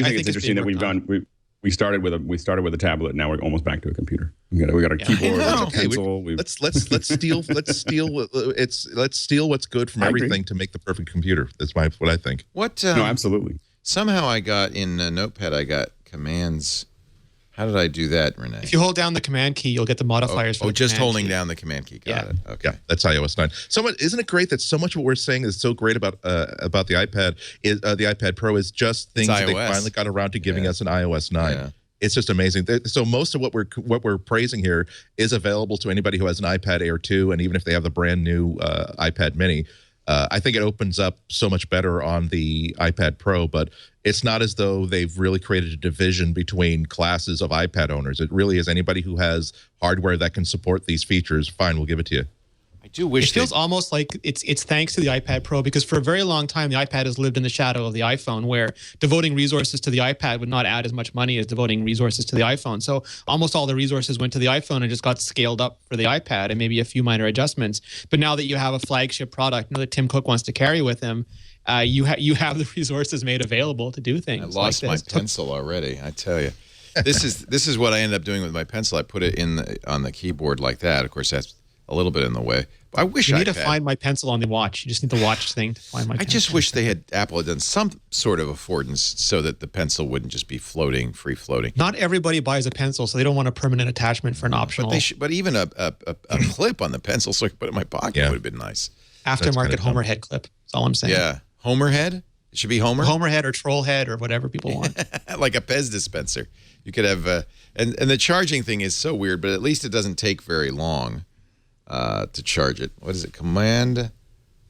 think it's interesting that we started with a tablet. Now we're almost back to a computer. We got a keyboard, a pencil. Let's steal what's good from everything to make the perfect computer. That's what I think. No, absolutely. Somehow I got in Notepad. I got commands. How did I do that, Rene? If you hold down the command key, you'll get the modifiers. For the just holding key. down the command key. Got it. Okay. Yeah, that's iOS 9. Isn't it great that so much of what we're saying is so great about the iPad is the iPad Pro is just things that they finally got around to giving us an iOS 9. Yeah. It's just amazing. So most of what we're praising here is available to anybody who has an iPad Air 2, and even if they have the brand new iPad Mini. I think it opens up so much better on the iPad Pro, but it's not as though they've really created a division between classes of iPad owners. It really is anybody who has hardware that can support these features, fine, we'll give it to you. I do wish it feels almost like it's thanks to the iPad Pro, because for a very long time the iPad has lived in the shadow of the iPhone, where devoting resources to the iPad would not add as much money as devoting resources to the iPhone. So almost all the resources went to the iPhone and just got scaled up for the iPad and maybe a few minor adjustments. But now that you have a flagship product, that Tim Cook wants to carry with him, you have the resources made available to do things. I lost my pencil already, I tell you. This is what I ended up doing with my pencil. I put it on the keyboard like that. Of course, that's a little bit in the way. I wish you need to find my pencil on the watch. You just need the watch thing to find my pencil. I just wish Apple had done some sort of affordance so that the pencil wouldn't just be free floating. Not everybody buys a pencil, so they don't want a permanent attachment for an optional. But even a clip on the pencil so I could put it in my pocket would have been nice. Aftermarket Homer head clip. That's all I'm saying. Yeah. Homer head? It should be Homer? Homer head or troll head or whatever people want. Like a Pez dispenser. You could have, and the charging thing is so weird, but at least it doesn't take very long. To charge it. What is it? Command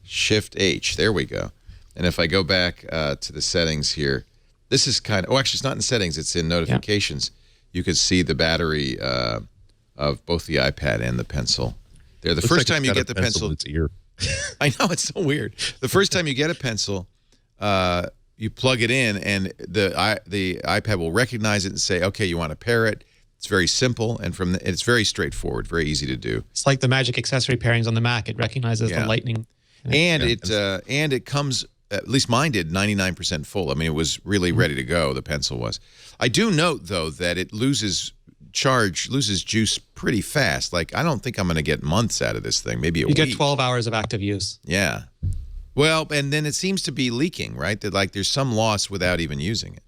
Shift H. There we go. And if I go back to the settings here, this is kind of, actually it's not in settings, it's in notifications. Yeah. You could see the battery of both the iPad and the pencil. There, the first time you get the pencil. In its ear. I know, it's so weird. The first time you get a pencil, you plug it in and the iPad will recognize it and say, okay, you want to pair it. It's very simple, and it's very straightforward, very easy to do. It's like the Magic accessory pairings on the Mac. It recognizes the lightning. And it comes, at least mine did, 99% full. I mean, it was really ready to go, the pencil was. I do note, though, that it loses juice pretty fast. Like, I don't think I'm going to get months out of this thing, maybe a week. You get 12 hours of active use. Yeah. Well, and then it seems to be leaking, right? That, like, there's some loss without even using it.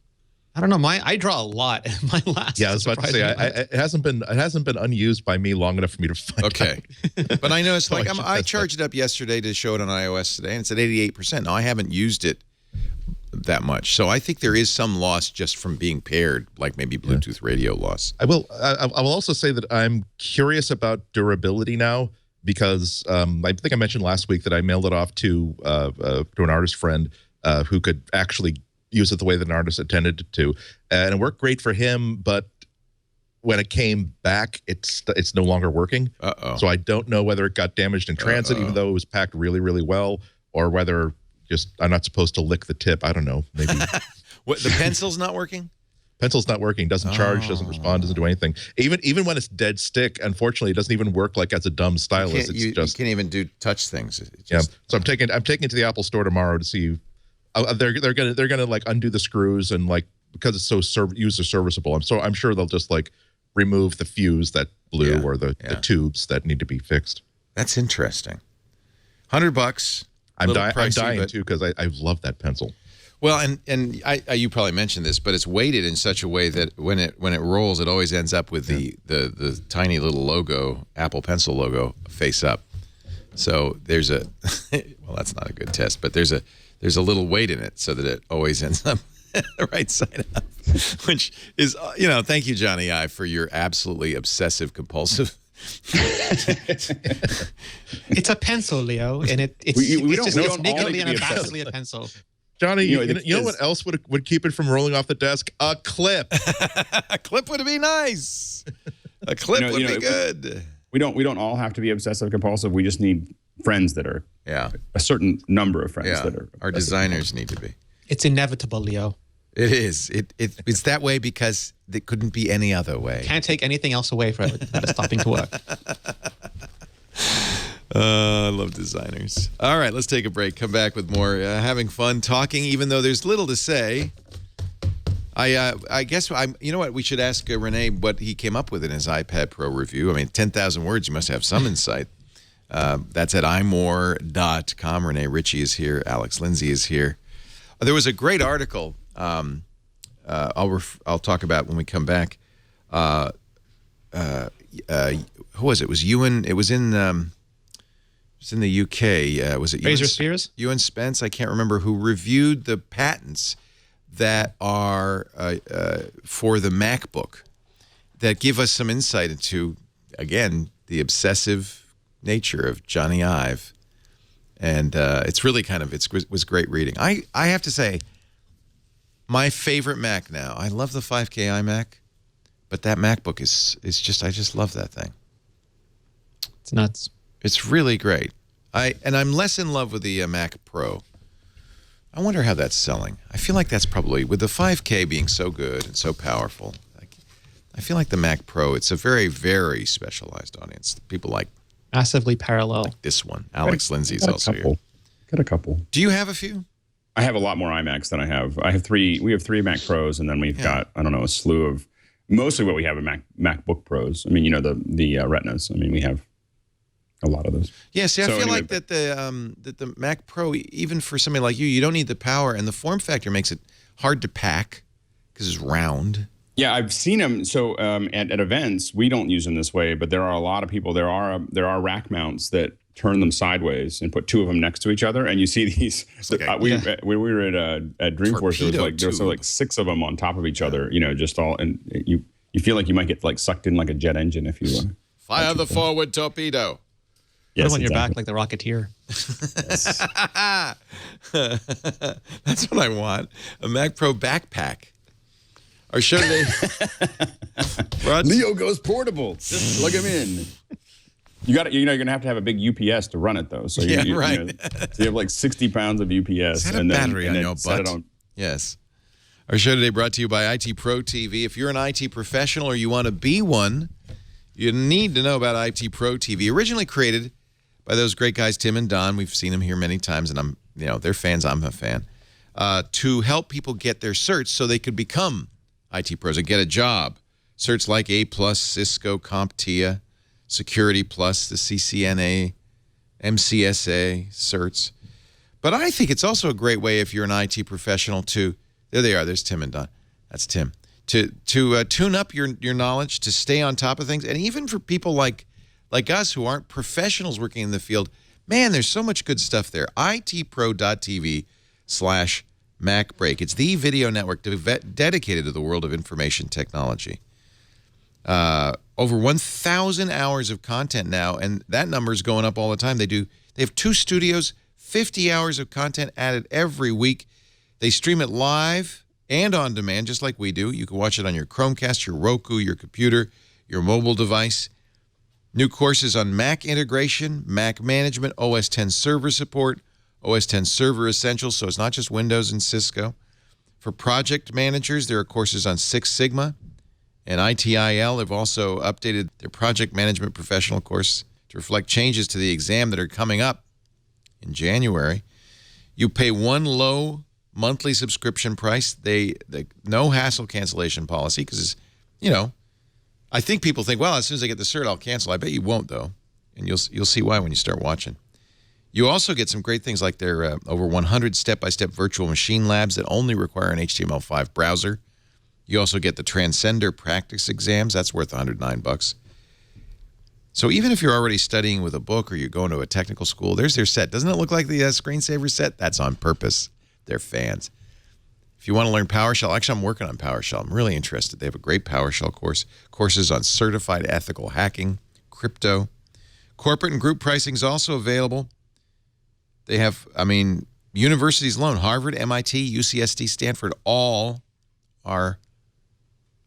I don't know. I draw a lot in my last. Yeah, I was about to say it hasn't been unused by me long enough for me to find out. But I know it's like I charged it up yesterday to show it on iOS today, and it's at 88%. Now I haven't used it that much, so I think there is some loss just from being paired, like maybe Bluetooth radio loss. I will also say that I'm curious about durability now. because I think I mentioned last week that I mailed it off to an artist friend who could actually use it the way that an artist intended it to, and it worked great for him. But when it came back, it's no longer working. So I don't know whether it got damaged in transit, even though it was packed really, really well, or whether just I'm not supposed to lick the tip. I don't know. Maybe. What, the pencil's not working? Pencil's not working. Doesn't charge. Doesn't respond. Doesn't do anything. Even when it's dead stick, unfortunately, it doesn't even work like as a dumb stylus. You can't even do touch things. So I'm taking it to the Apple Store tomorrow to see. They're gonna like undo the screws and like because it's so user serviceable. I'm sure they'll just like remove the fuse that blew or the tubes that need to be fixed. That's interesting. $100. I'm dying too because I love that pencil. Well, and you probably mentioned this, but it's weighted in such a way that when it rolls, it always ends up with the tiny little logo, Apple Pencil logo, face up. So there's a well, that's not a good test, but there's a little weight in it so that it always ends up the right side up, which is thank you, Johnny I, for your absolutely obsessive compulsive. It's a pencil, Leo, and it's niggly and vastly a pencil. Johnny, you know what else would keep it from rolling off the desk? A clip. A clip would be nice. A clip would be good. We don't all have to be obsessive compulsive. We just need friends that are a certain number of friends that are. Our designers need to be. It's inevitable, Leo. It is. It's that way because it couldn't be any other way. Can't take anything else away from it without stopping to work. I love designers. All right, let's take a break. Come back with more having fun talking, even though there's little to say. I guess you know what? We should ask Rene what he came up with in his iPad Pro review. I mean, 10,000 words. You must have some insight. That's at imore.com. Rene Ritchie is here. Alex Lindsay is here. There was a great article I'll talk about when we come back. Who was it? It was Ewan. It was in the UK. Was it Fraser Spears? Ewan Spence? I can't remember who reviewed the patents that are for the MacBook that give us some insight into, again, the obsessive nature of Johnny Ive. And it's really it was great reading. I have to say, my favorite Mac now, I love the 5K iMac, but that MacBook is just, I just love that thing. It's nuts. It's really great. I'm less in love with the Mac Pro. I wonder how that's selling. I feel like that's probably, with the 5K being so good and so powerful, I feel like the Mac Pro, it's a very, very specialized audience. People like massively parallel. Like this one. Alex Lindsay's also here. Got a couple. Do you have a few? I have a lot more iMacs than I have. I have three. We have 3 Mac Pros, and then we've got, I don't know, a slew of, mostly what we have are MacBook Pros. I mean, the Retinas. I mean, we have a lot of those. Yeah, see, I feel like that the Mac Pro, even for somebody like you don't need the power, and the form factor makes it hard to pack because it's round. Yeah, I've seen them. So at events, we don't use them this way, but there are a lot of people. There are rack mounts that turn them sideways and put 2 of them next to each other, and you see these. When we were at Dreamforce, there was like 6 of them on top of each other. Just all, and you feel like you might get like sucked in like a jet engine if you fire the forward torpedo. Yes, put them on your back like the Rocketeer. That's what I want. A Mac Pro backpack. Our show today. Leo goes portable. Just plug him in. You're gonna have to have a big UPS to run it though. So right. So you have like 60 pounds of UPS. Is that a battery on your butt? Yes. Our show today brought to you by ITProTV. If you're an IT professional or you want to be one, you need to know about ITProTV. Originally created by those great guys Tim and Don. We've seen them here many times, and they're fans. I'm a fan. To help people get their certs so they could become IT pros and get a job. Certs like A+, Cisco, CompTIA, Security Plus, the CCNA, MCSA certs. But I think it's also a great way if you're an IT professional to, there they are, there's Tim and Don. That's Tim. To tune up your knowledge, to stay on top of things, and even for people like us who aren't professionals working in the field, man, there's so much good stuff there. ITPro.tv/MacBreak. It's the video network dedicated to the world of information technology. Over 1,000 hours of content now, and that number is going up all the time. They have 2 studios, 50 hours of content added every week. They stream it live and on demand, just like we do. You can watch it on your Chromecast, your Roku, your computer, your mobile device. New courses on Mac integration, Mac management, OS X server support, OS X server essentials, so it's not just Windows and Cisco. For project managers, there are courses on Six Sigma and ITIL. They've also updated their project management professional course to reflect changes to the exam that are coming up in January. You pay one low monthly subscription price. They no hassle cancellation policy because, I think people think, well, as soon as I get the cert, I'll cancel. I bet you won't, though, and you'll see why when you start watching. You also get some great things like their over 100 step-by-step virtual machine labs that only require an HTML5 browser. You also get the Transcender practice exams. That's worth $109. So even if you're already studying with a book or you're going to a technical school, there's their set. Doesn't it look like the screensaver set? That's on purpose. They're fans. If you want to learn PowerShell, actually, I'm working on PowerShell. I'm really interested. They have a great PowerShell course, courses on certified ethical hacking, crypto. Corporate and group pricing is also available. They have, universities alone, Harvard, MIT, UCSD, Stanford, all are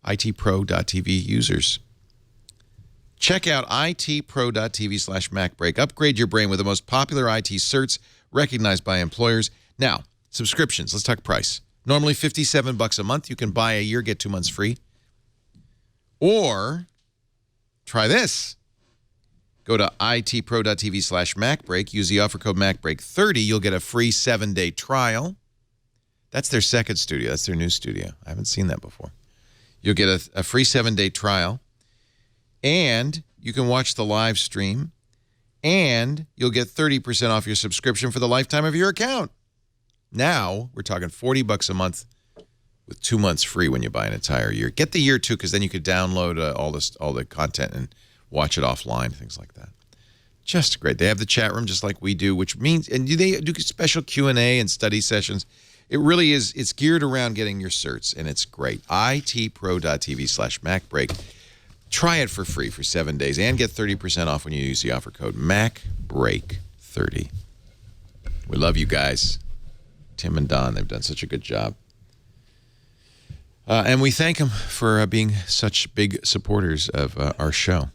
ITPro.tv users. Check out ITPro.tv/MacBreak. Upgrade your brain with the most popular IT certs recognized by employers. Now, subscriptions. Let's talk price. Normally $57 a month. You can buy a year, get 2 months free. Or try this. Go to ITPro.tv/MacBreak. Use the offer code MacBreak30. You'll get a free 7-day trial. That's their second studio. That's their new studio. I haven't seen that before. You'll get a free 7-day trial. And you can watch the live stream. And you'll get 30% off your subscription for the lifetime of your account. Now, we're talking $40 a month with 2 months free when you buy an entire year. Get the year, too, because then you could download all the content and watch it offline, things like that. Just great. They have the chat room just like we do, which means, and they do special Q&A and study sessions. It really is, it's geared around getting your certs, and it's great. ITPro.tv/MacBreak. Try it for free for 7 days and get 30% off when you use the offer code MacBreak30. We love you guys. Tim and Don, they've done such a good job. And we thank them for being such big supporters of our show.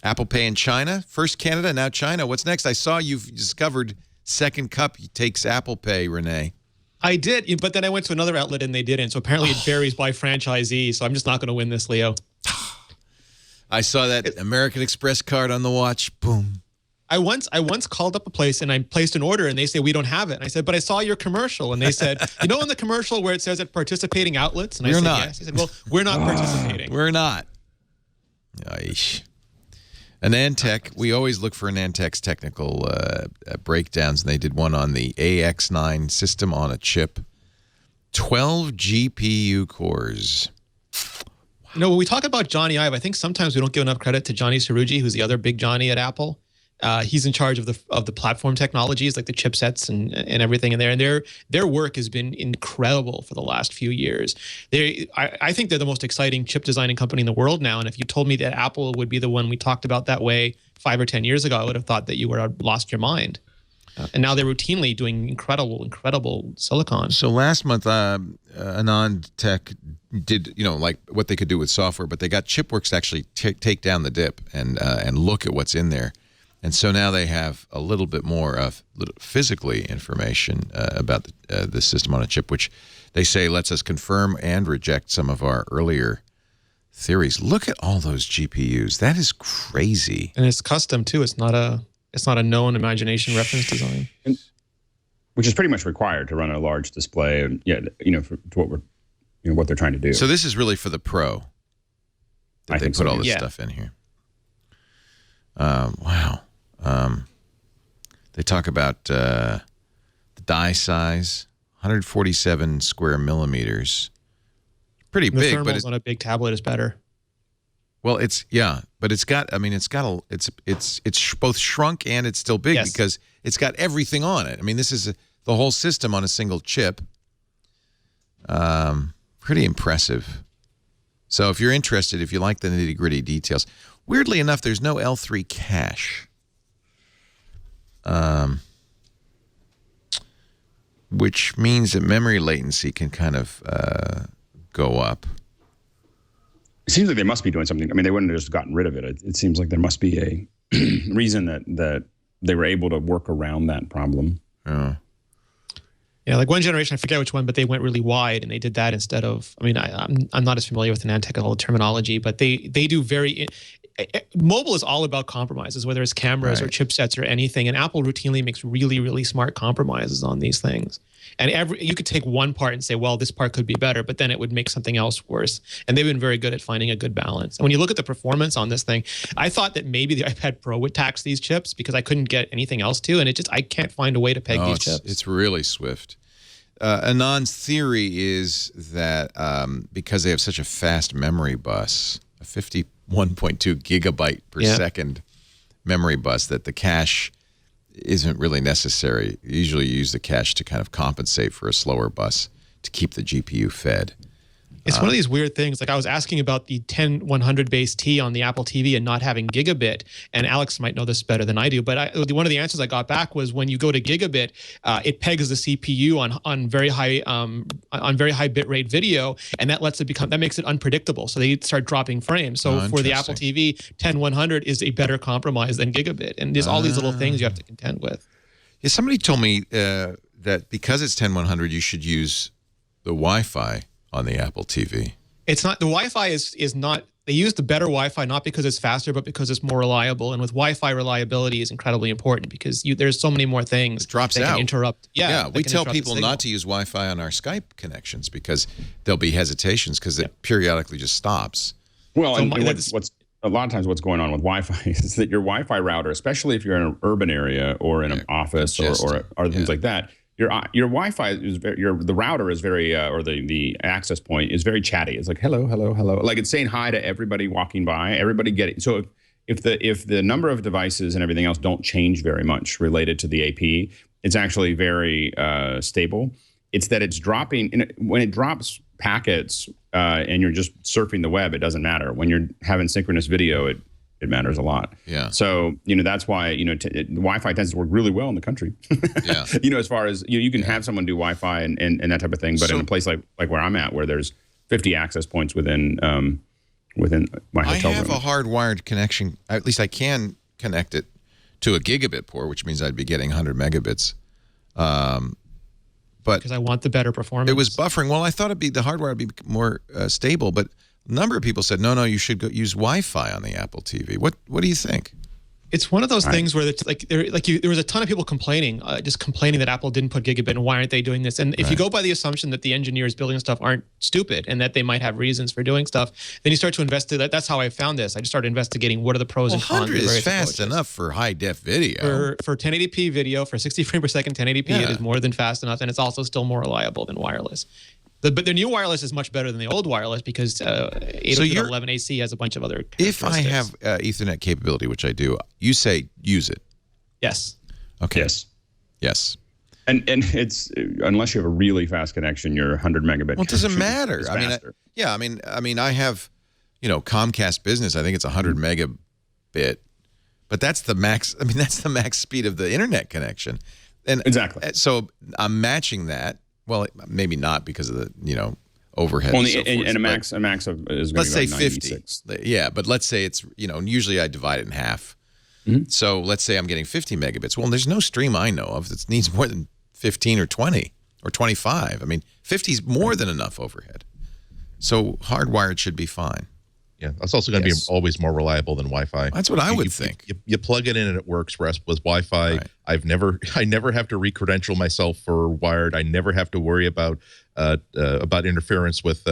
Apple Pay in China. First Canada, now China. What's next? I saw you've discovered Second Cup takes Apple Pay, Rene. I did, but then I went to another outlet and they didn't. So apparently it varies by franchisee. So I'm just not going to win this, Leo. I saw that American Express card on the watch. Boom. I once called up a place and I placed an order and they say we don't have it. And I said, but I saw your commercial. And they said, in the commercial where it says at participating outlets? And I said, yes. I said, well, we're not participating. We're not. Yeesh. Anantech, we always look for Anantech's technical breakdowns, and they did one on the AX9 system on a chip. 12 GPU cores. When we talk about Johnny Ive, I think sometimes we don't give enough credit to Johnny Sarugi, who's the other big Johnny at Apple. He's in charge of the platform technologies, like the chipsets and everything in there. And their work has been incredible for the last few years. I think they're the most exciting chip designing company in the world now. And if you told me that Apple would be the one we talked about that way 5 or 10 years ago, I would have thought that you would lost your mind. And now they're routinely doing incredible silicon. So last month, Anantech did, like what they could do with software, but they got Chipworks to actually take down the dip and look at what's in there. And so now they have a little bit more of physically information about the system on a chip, which they say lets us confirm and reject some of our earlier theories. Look at all those GPUs. That is crazy. And it's custom too. It's not a known imagination reference design. Which is pretty much required to run a large display. And for what they're trying to do. So this is really for the Pro. They put all this stuff in here. Wow. They talk about the die size, 147 square millimeters. Pretty big, but on a big tablet is better. Well, but it's both shrunk and it's still big because it's got everything on it. I mean, this is the whole system on a single chip. Pretty impressive. So if you're interested, if you like the nitty-gritty details, weirdly enough, there's no L3 cache. Which means that memory latency can kind of go up. It seems like they must be doing something. I mean, they wouldn't have just gotten rid of it. It seems like there must be a reason that they were able to work around that problem. Yeah. Yeah, like one generation, I forget which one, but they went really wide, and they did that instead of. I mean, I'm not as familiar with the non-technical terminology, but they do very. Mobile is all about compromises, whether it's cameras or chipsets or anything, and Apple routinely makes really, really smart compromises on these things. And you could take one part and say, well, this part could be better, but then it would make something else worse. And they've been very good at finding a good balance. And when you look at the performance on this thing, I thought that maybe the iPad Pro would tax these chips because I couldn't get anything else to, and I can't find a way to peg these chips. It's really swift. Anand's theory is that because they have such a fast memory bus, a 51.2 gigabyte per second memory bus, that the cache isn't really necessary. Usually you use the cache to kind of compensate for a slower bus to keep the GPU fed. It's one of these weird things. Like I was asking about the 10100 base T on the Apple TV and not having gigabit, and Alex might know this better than I do. But one of the answers I got back was when you go to gigabit, it pegs the CPU on very high bitrate video, and that makes it unpredictable. So they start dropping frames. So for the Apple TV, 10100 is a better compromise than gigabit, and there's all these little things you have to contend with. Yeah, somebody told me that because it's 10100, you should use the Wi-Fi on the Apple TV. It's not, the Wi-Fi is not, they use the better Wi-Fi not because it's faster, but because it's more reliable. And with Wi-Fi, reliability is incredibly important because there's so many more things it drops that out. Can interrupt. Yeah, we tell people not to use Wi-Fi on our Skype connections because there'll be hesitations because it periodically just stops. Well, and what's a lot of times what's going on with Wi-Fi is that your Wi-Fi router, especially if you're in an urban area or in an office or things like that, your Wi-Fi is the router is very or the access point is very chatty. It's like hello, hello, hello, like it's saying hi to everybody walking by, everybody getting. So if the number of devices and everything else don't change very much related to the AP, it's actually very stable. It's that it's dropping when it drops packets and you're just surfing the web, it doesn't matter. When you're having synchronous video, it matters a lot. Yeah. So, that's why, Wi-Fi tends to work really well in the country. Yeah. As far as, you can have someone do Wi-Fi and that type of thing. But in a place like where I'm at, where there's 50 access points within my hotel room. I have a hardwired connection. At least I can connect it to a gigabit port, which means I'd be getting 100 megabits. But because I want the better performance. It was buffering. Well, I thought the hardwire would be more stable, but a number of people said, no, you should go use Wi-Fi on the Apple TV. What do you think? It's one of those things where it's there was a ton of people complaining that Apple didn't put gigabit, and why aren't they doing this? And if you go by the assumption that the engineers building stuff aren't stupid and that they might have reasons for doing stuff, then you start to investigate. That's how I found this. I just started investigating what are the pros and cons. 100 is fast enough for high def video. For 1080p video, for 60 frames per second 1080p, it is more than fast enough, and it's also still more reliable than wireless. But the new wireless is much better than the old wireless because 802.11ac has a bunch of other If I have Ethernet capability, which I do, you say use it. Yes. Okay. Yes. And it's unless you have a really fast connection, your 100 megabit. Well, it doesn't matter. I mean, I have, Comcast Business. I think it's 100 megabit, but that's the max. I mean, that's the max speed of the internet connection. And exactly. So I'm matching that. Well, maybe not because of the overhead. Well, and a max is going to let's say 96. 50. Yeah, but let's say it's usually I divide it in half. So let's say I'm getting 50 megabits. Well, there's no stream I know of that needs more than 15 or 20 or 25. I mean, 50 is more than enough overhead. So hardwired should be fine. Yeah, that's also going to be always more reliable than Wi-Fi. That's what I would think. You plug it in and it works. Whereas with Wi-Fi, right. I never have to re-credential myself for wired. I never have to worry about interference with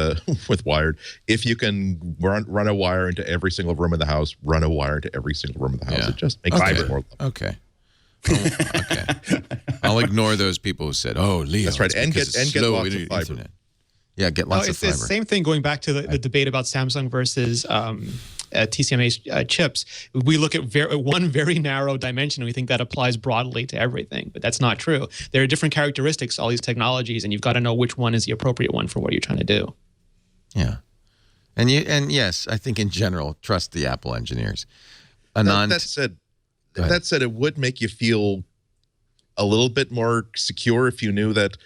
wired. If you can run a wire into every single room in the house, run a wire into every single room in the house. Yeah. It just makes it more. Okay. Okay. I'll ignore those people who said, "Oh, Leo." That's right. And get lots of fiber. Internet. Yeah, get lots of fiber. It's the same thing going back to the debate about Samsung versus TCMA chips. We look at one very narrow dimension and we think that applies broadly to everything, but that's not true. There are different characteristics to all these technologies, and you've got to know which one is the appropriate one for what you're trying to do. Yeah. And yes, I think in general, trust the Apple engineers. That said, it would make you feel a little bit more secure if you knew that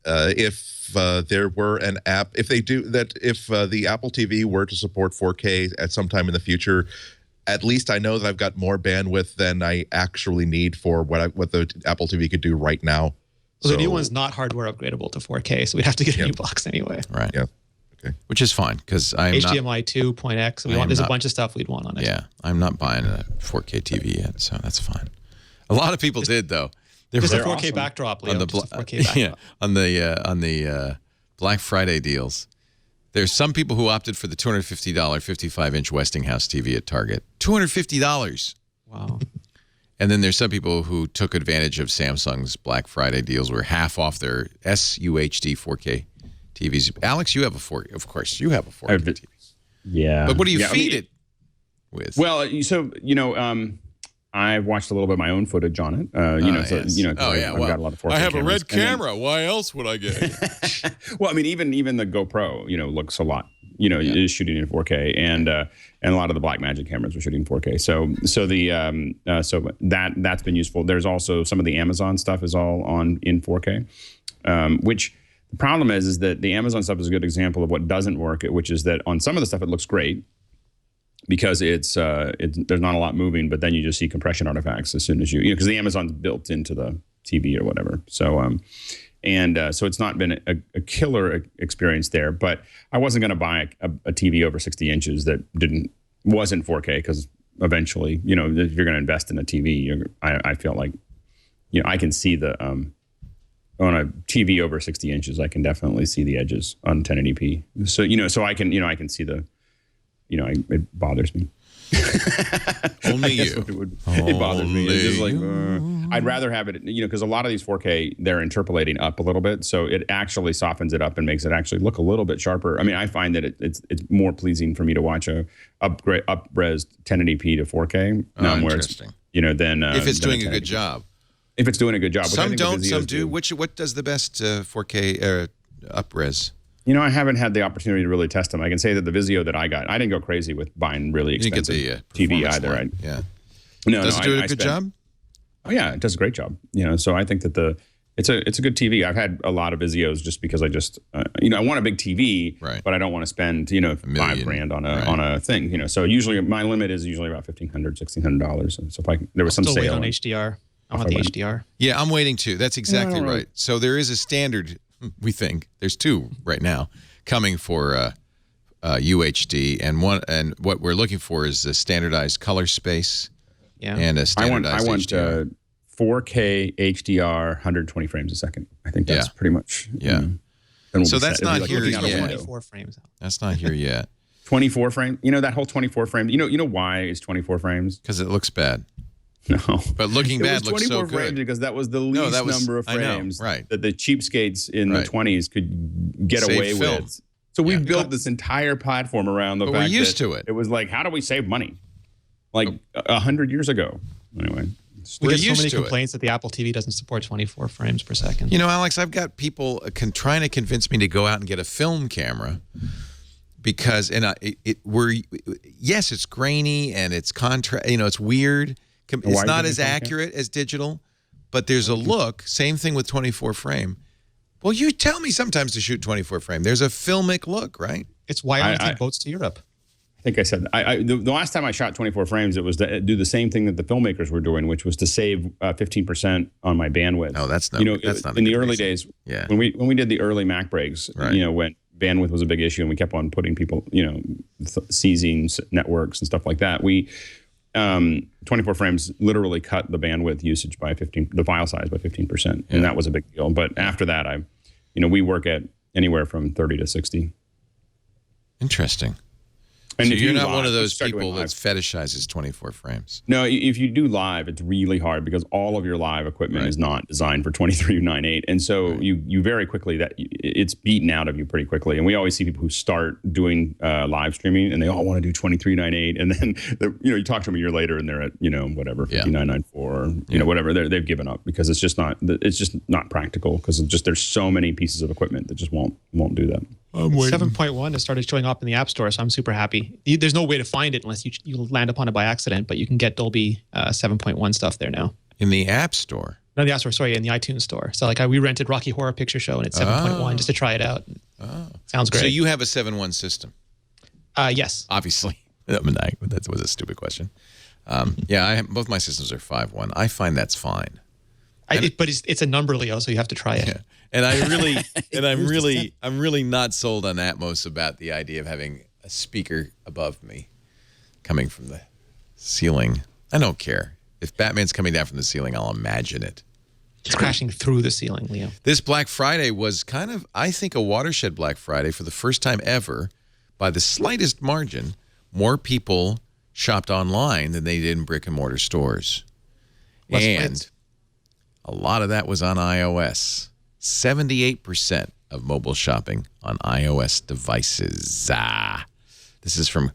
if there were an app, if the Apple TV were to support 4K at some time in the future, at least I know that I've got more bandwidth than I actually need for what the Apple TV could do right now. Well, the new one's not hardware upgradable to 4K, so we'd have to get a new box anyway. Right. Yeah. Okay. Which is fine because I'm HDMI 2.x. There's a bunch of stuff we'd want on it. Yeah, I'm not buying a 4K TV yet, so that's fine. A lot of people did though. Just a 4K backdrop, Leo. On the 4K backdrop. Yeah, on the Black Friday deals. There's some people who opted for the $250 55-inch Westinghouse TV at Target. $250. Wow. And then there's some people who took advantage of Samsung's Black Friday deals, where half off their SUHD 4K TVs. Alex, you have a 4K. Of course, you have a 4K TV. Yeah. But what do you feed it with? Well, so I've watched a little bit of my own footage on it. I've got a lot of 4K I have cameras. a red camera. Why else would I get it? Well, I mean, even the GoPro, looks a lot. Is shooting in 4K, and a lot of the Blackmagic cameras were shooting in 4K. So that's been useful. There's also some of the Amazon stuff is all in 4K, which the problem is that the Amazon stuff is a good example of what doesn't work. Which is that on some of the stuff it looks great, because there's not a lot moving, but then you just see compression artifacts as soon as because the Amazon's built into the TV or whatever. So so it's not been a killer experience there. But I wasn't going to buy a TV over 60 inches that wasn't 4K, because eventually, if you're going to invest in a TV, I feel like, I can see on a TV over 60 inches, I can definitely see the edges on 1080p. So so I can see the. It bothers me. Only you. It bothers me. It's just like, I'd rather have it, because a lot of these 4K, they're interpolating up a little bit. So it actually softens it up and makes it actually look a little bit sharper. I mean, I find that it's more pleasing for me to watch a up-res 1080p to 4K. Interesting. Than if it's doing a good job. If it's doing a good job. Some don't, some do. What does the best 4K up-res? I haven't had the opportunity to really test them. I can say that the Vizio that I got, I didn't go crazy with buying really expensive TV either. Does it do a good job? Oh yeah, it does a great job. So I think that it's a good TV. I've had a lot of Vizios just because I just I want a big TV, right, but I don't want to spend $5,000 on a thing. So usually my limit is usually about $1,500, $1,600. So if there was some sale on HDR. I want the HDR. Yeah, I'm waiting too. That's exactly right. So there is a standard. We think there's two right now coming for UHD, and what we're looking for is a standardized color space, and a standardized HDR. I want 4K HDR, 120 frames a second. I think that's pretty much. Yeah. So that's not here yet. 24 frames. That's not here yet. 24 frame. That whole 24 frame. You know why it's 24 frames? Because it looks bad. No, but looking bad looks so good because that was the least number of frames that the cheapskates in the 20s could get away with. So we built this entire platform around the fact we're used to it. It was like, how do we save money? Like 100 years ago. Anyway, we get so many complaints that the Apple TV doesn't support 24 frames per second. Alex, I've got people trying to convince me to go out and get a film camera. Because it's grainy and it's it's weird. It's not as accurate as digital, but there's a look. Same thing with 24 frame. Well, you tell me sometimes to shoot 24 frame. There's a filmic look, right? It's why I take boats to Europe. I think I said that. The last time I shot 24 frames, it was to do the same thing that the filmmakers were doing, which was to save 15% on my bandwidth. No, that's not. That's not in the early days. Yeah. When we did the early Mac breaks, when bandwidth was a big issue and we kept on putting people, seizing networks and stuff like that, we 24 frames literally cut the bandwidth usage by the file size by 15%, and that was a big deal. But after that, we work at anywhere from 30 to 60. Interesting. And so you're not one of those people that fetishizes 24 frames. No, if you do live, it's really hard because all of your live equipment is not designed for 23.98, and so you very quickly it's beaten out of you pretty quickly. And we always see people who start doing live streaming and they all want to do 23.98, and then you talk to them a year later and they're at whatever 59.94, whatever. They've given up because it's just not practical because there's so many pieces of equipment that just won't do that. I'm waiting. 7.1 has started showing up in the App Store, so I'm super happy. There's no way to find it unless you land upon it by accident, but you can get Dolby 7.1 stuff there now. In the App Store? No, the App Store, sorry, in the iTunes Store. So like we rented Rocky Horror Picture Show, and it's 7.1 just to try it out. Sounds great. So you have a 7.1 system? Yes. Obviously. That was a stupid question. Yeah, both my systems are 5.1. I find that's fine. But it's a number, Leo, so you have to try it. Yeah. And I'm really not sold on Atmos about the idea of having a speaker above me coming from the ceiling. I don't care. If Batman's coming down from the ceiling, I'll imagine it. It's crashing through the ceiling, Leo. This Black Friday was kind of, I think, a watershed Black Friday. For the first time ever, by the slightest margin, more people shopped online than they did in brick-and-mortar stores. And a lot of that was on iOS. 78% of mobile shopping on iOS devices. This is from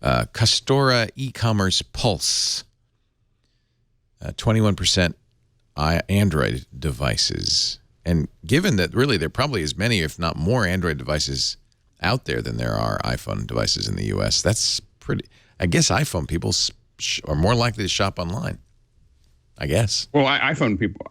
Custora e-commerce Pulse. 21% Android devices. And given that really there probably is many, if not more, Android devices out there than there are iPhone devices in the U.S., that's pretty... I guess iPhone people are more likely to shop online. I guess. Well, iPhone people,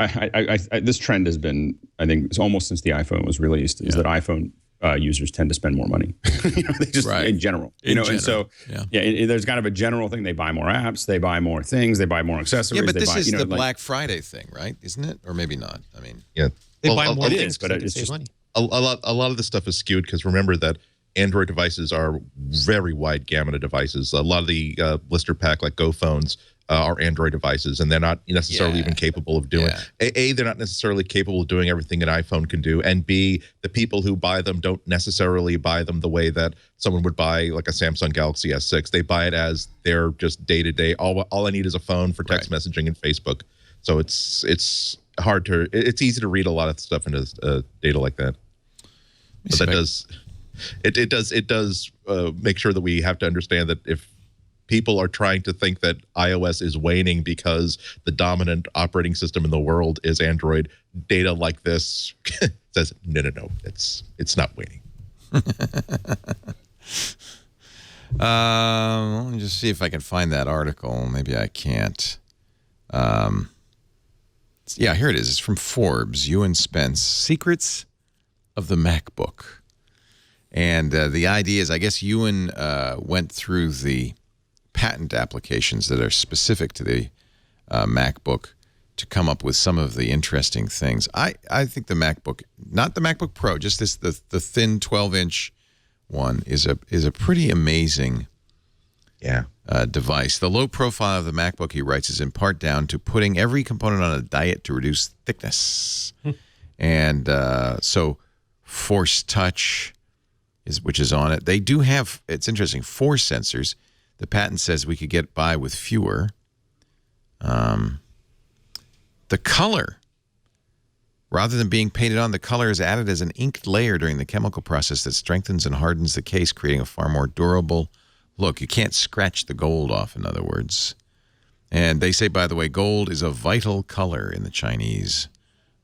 this trend has been, I think, it's almost since the iPhone was released, is that iPhone users tend to spend more money. They just in general. And so there's kind of a general thing. They buy more apps, they buy more things, they buy more accessories. Yeah, but this is the like, Black Friday thing, right? Isn't it? Or maybe not. I mean, they buy more it things, is, but it's just money. A lot of the stuff is skewed because remember that Android devices are very wide gamut of devices. A lot of the blister pack like Go phones are Android devices, and they're not necessarily even capable of doing. They're not necessarily capable of doing everything an iPhone can do, and B, the people who buy them don't necessarily buy them the way that someone would buy like a Samsung Galaxy S6. They buy it as their just day-to-day. All I need is a phone for text messaging and Facebook. So it's hard to. It's easy to read a lot of stuff into data like that. But that does. It does make sure that we have to understand that if people are trying to think that iOS is waning because the dominant operating system in the world is Android, data like this says no, it's not waning. Let me just see if I can find that article. Maybe I can't. Yeah, here it is. It's from Forbes. Ewan Spence, Secrets of the MacBook. And the idea is, I guess Ewan went through the patent applications that are specific to the MacBook to come up with some of the interesting things. I think the MacBook, not the MacBook Pro, just the thin 12-inch one is a pretty amazing device. The low profile of the MacBook, he writes, is in part down to putting every component on a diet to reduce thickness. And so Force Touch, which is on it. They do have, it's interesting, 4 sensors. The patent says we could get by with fewer. The color, rather than being painted on, the color is added as an inked layer during the chemical process that strengthens and hardens the case, creating a far more durable look. You can't scratch the gold off, in other words. And they say, by the way, gold is a vital color in the Chinese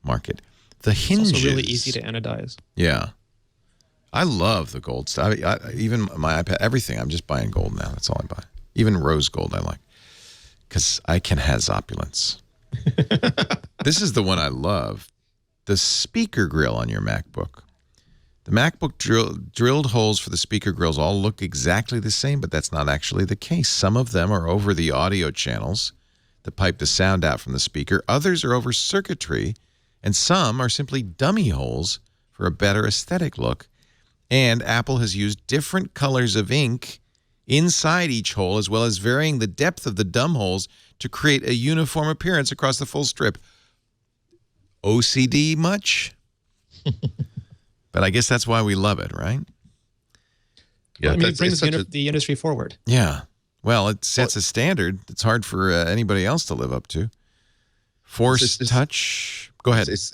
market. The hinges. It's also really easy to anodize. Yeah. I love the gold stuff. Even my iPad, everything. I'm just buying gold now. That's all I buy. Even rose gold I like. Because I can has opulence. This is the one I love. The speaker grill on your MacBook. The MacBook drilled holes for the speaker grills all look exactly the same, but that's not actually the case. Some of them are over the audio channels that pipe the sound out from the speaker. Others are over circuitry, and some are simply dummy holes for a better aesthetic look. And Apple has used different colors of ink inside each hole, as well as varying the depth of the dumb holes to create a uniform appearance across the full strip. OCD much? But I guess that's why we love it, right? Yeah, I mean, it brings the industry forward. Yeah. Well, it sets a standard that's hard for anybody else to live up to. Force Touch. Go ahead. It's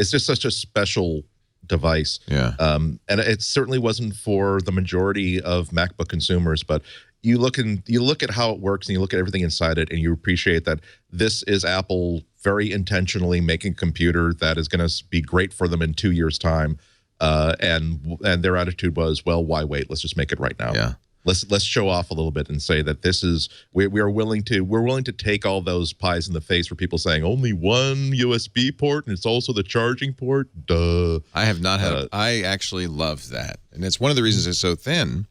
just such a special device. Yeah. And it certainly wasn't for the majority of MacBook consumers, but you look at how it works and you look at everything inside it and you appreciate that this is Apple very intentionally making a computer that is going to be great for them in 2 years' time. and their attitude was, well, why wait? Let's just make it right now. Yeah. Let's show off a little bit and say that this is we're willing to take all those pies in the face for people saying only one USB port and it's also the charging port. Duh. I have not had. I actually love that, and it's one of the reasons it's so thin.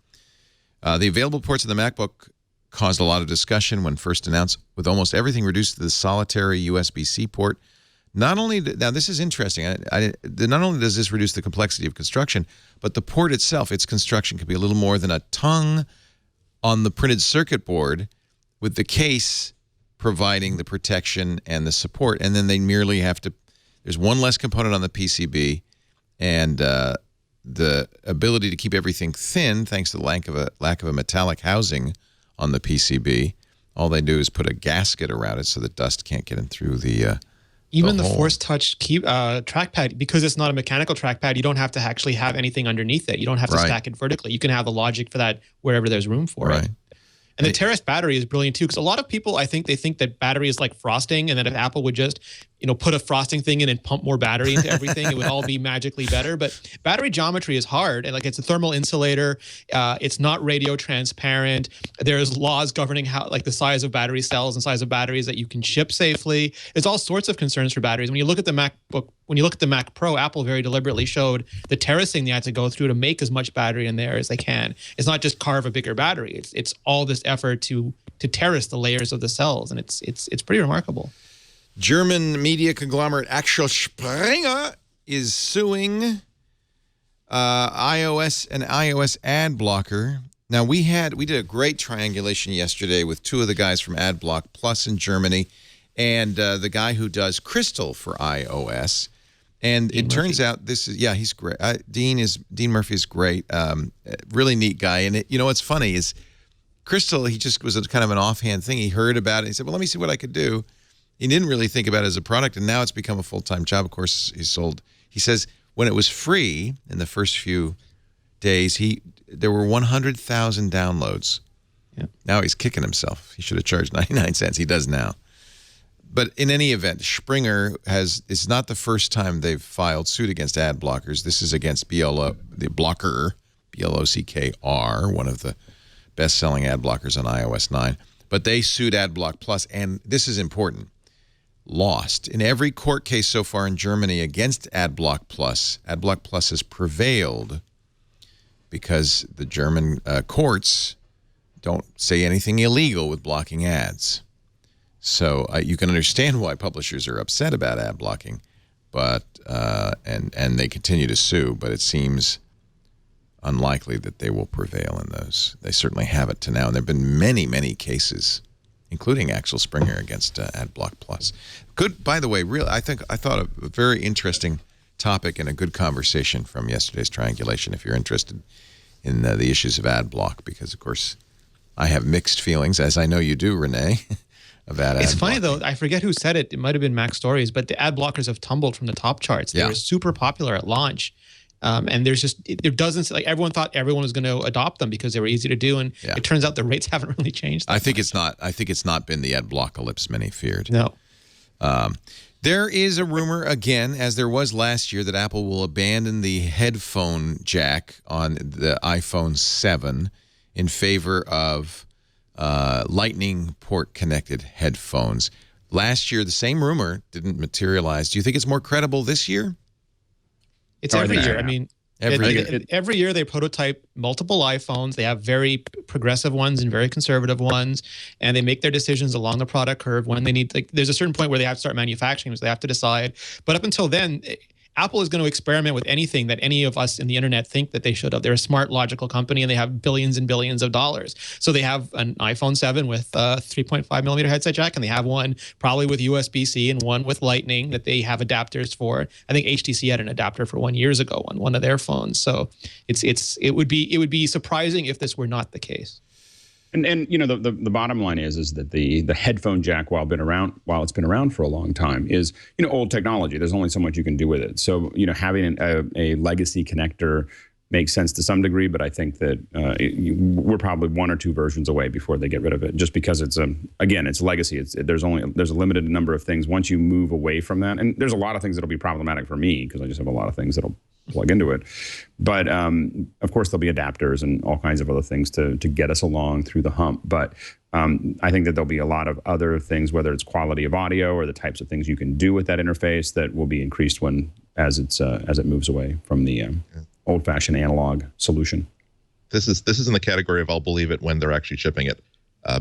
The available ports of the MacBook caused a lot of discussion when first announced, with almost everything reduced to the solitary USB-C port. Not only now, this is interesting. Not only does this reduce the complexity of construction, but the port itself, its construction could be a little more than a tongue on the printed circuit board, with the case providing the protection and the support, and then they merely have to. There's one less component on the PCB, and the ability to keep everything thin, thanks to the lack of a metallic housing on the PCB. All they do is put a gasket around it so that dust can't get in through the. Even the Force Touch trackpad, because it's not a mechanical trackpad, you don't have to actually have anything underneath it. You don't have to stack it vertically. You can have the logic for that wherever there's room for it. And the terrace battery is brilliant too, because a lot of people, I think, they think that battery is like frosting, and that if Apple would just, put a frosting thing in and pump more battery into everything, it would all be magically better. But battery geometry is hard, and like it's a thermal insulator. It's not radio transparent. There's laws governing how, like the size of battery cells and size of batteries that you can ship safely. There's all sorts of concerns for batteries. When you look at the MacBook, when you look at the Mac Pro, Apple very deliberately showed the terracing they had to go through to make as much battery in there as they can. It's not just carve a bigger battery. It's all this effort to terrace the layers of the cells, and it's pretty remarkable. German media conglomerate Axel Springer is suing iOS and iOS ad blocker. Now we did a great triangulation yesterday with two of the guys from AdBlock Plus in Germany, and the guy who does Crystal for iOS. And it turns out he's great. Dean Murphy is great. Really neat guy. And what's funny is Crystal, he just was kind of an offhand thing. He heard about it. He said, well, let me see what I could do. He didn't really think about it as a product, and now it's become a full-time job. Of course, he says when it was free in the first few days, there were 100,000 downloads. Yeah. Now he's kicking himself. He should have charged 99 cents. He does now. But in any event, Springer it's not the first time they've filed suit against ad blockers. This is against the Blocker, BLOCKR, one of the best-selling ad blockers on iOS 9. But they sued AdBlock Plus, and this is important. Lost. In every court case so far in Germany against AdBlock Plus has prevailed because the German courts don't say anything illegal with blocking ads. So you can understand why publishers are upset about ad blocking, but and they continue to sue, but it seems unlikely that they will prevail in those. They certainly haven't to now, and there have been many, many cases, including Axel Springer against AdBlock Plus. Good, by the way. I thought a very interesting topic and a good conversation from yesterday's triangulation. If you're interested in the issues of AdBlock, because of course I have mixed feelings, as I know you do, Rene, about It's funny though. I forget who said it. It might have been Mac Stories, but the ad blockers have tumbled from the top charts. They were super popular at launch. And there's everyone thought everyone was going to adopt them because they were easy to do, and it turns out the rates haven't really changed. I think it's not been the ad blockalypse many feared. No. There is a rumor again, as there was last year, that Apple will abandon the headphone jack on the iPhone 7 in favor of Lightning port connected headphones. Last year, the same rumor didn't materialize. Do you think it's more credible this year? It's every year. I mean, every year they prototype multiple iPhones. They have very progressive ones and very conservative ones, and they make their decisions along the product curve when they need. There's a certain point where they have to start manufacturing, so they have to decide. But up until then, Apple is going to experiment with anything that any of us in the internet think that they should have. They're a smart, logical company, and they have billions and billions of dollars. So they have an iPhone 7 with a 3.5 millimeter headset jack, and they have one probably with USB-C and one with Lightning that they have adapters for. I think HTC had an adapter for 1 year ago on one of their phones. So it would be surprising if this were not the case. And the bottom line is that the headphone jack, while it's been around for a long time, is old technology. There's only so much you can do with it. So having a legacy connector makes sense to some degree, but I think that we're probably one or two versions away before they get rid of it, just because it's legacy. There's a limited number of things once you move away from that, and there's a lot of things that'll be problematic for me because I just have a lot of things that'll plug into it. But of course, there'll be adapters and all kinds of other things to get us along through the hump. But I think that there'll be a lot of other things, whether it's quality of audio or the types of things you can do with that interface, that will be increased as it moves away from the old-fashioned analog solution. This is in the category of I'll believe it when they're actually shipping it,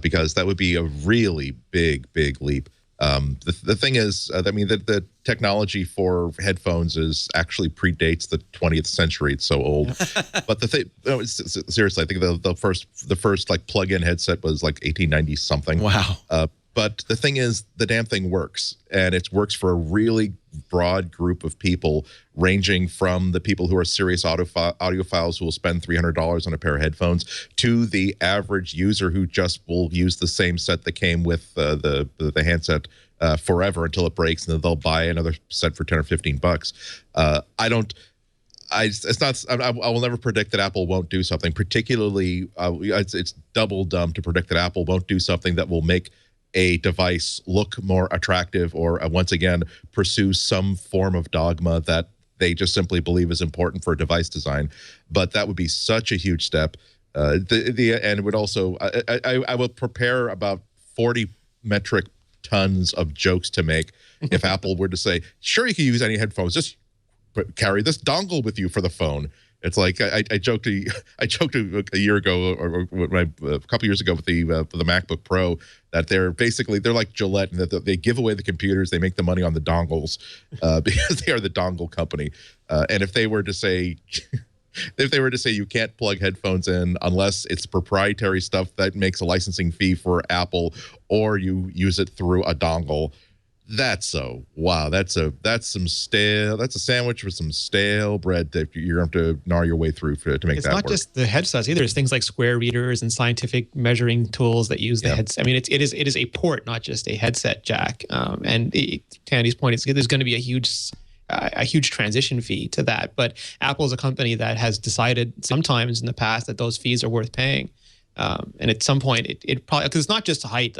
because that would be a really big leap. The thing is, I mean, the technology for headphones actually predates the 20th century. It's so old. But the thing, no, seriously, I think the first like plug-in headset was like 1890 something. Wow. But the thing is, the damn thing works, and it works for a really broad group of people, ranging from the people who are serious audiophiles who will spend $300 on a pair of headphones to the average user who just will use the same set that came with the handset forever until it breaks, and then they'll buy another set for $10 or $15. I will never predict that Apple won't do something. Particularly, it's double dumb to predict that Apple won't do something that will make a device look more attractive, or once again pursue some form of dogma that they just simply believe is important for device design. But that would be such a huge step. And it would also, I will prepare about 40 metric tons of jokes to make if Apple were to say, sure, you can use any headphones, just carry this dongle with you for the phone. It's like I joked a year ago, or a couple years ago with the MacBook Pro, that they're like Gillette, and that they give away the computers, they make the money on the dongles, because they are the dongle company. And if they were to say you can't plug headphones in unless it's proprietary stuff that makes a licensing fee for Apple, or you use it through a dongle, that's a sandwich with some stale bread that you're going to have to gnaw your way through to make that work. It's not just the headsets either. It's things like square readers and scientific measuring tools that use the headset. I mean, it is a port, not just a headset jack. And to Andy's point, there's going to be a huge transition fee to that. But Apple is a company that has decided sometimes in the past that those fees are worth paying. And at some point, it probably, because it's not just height.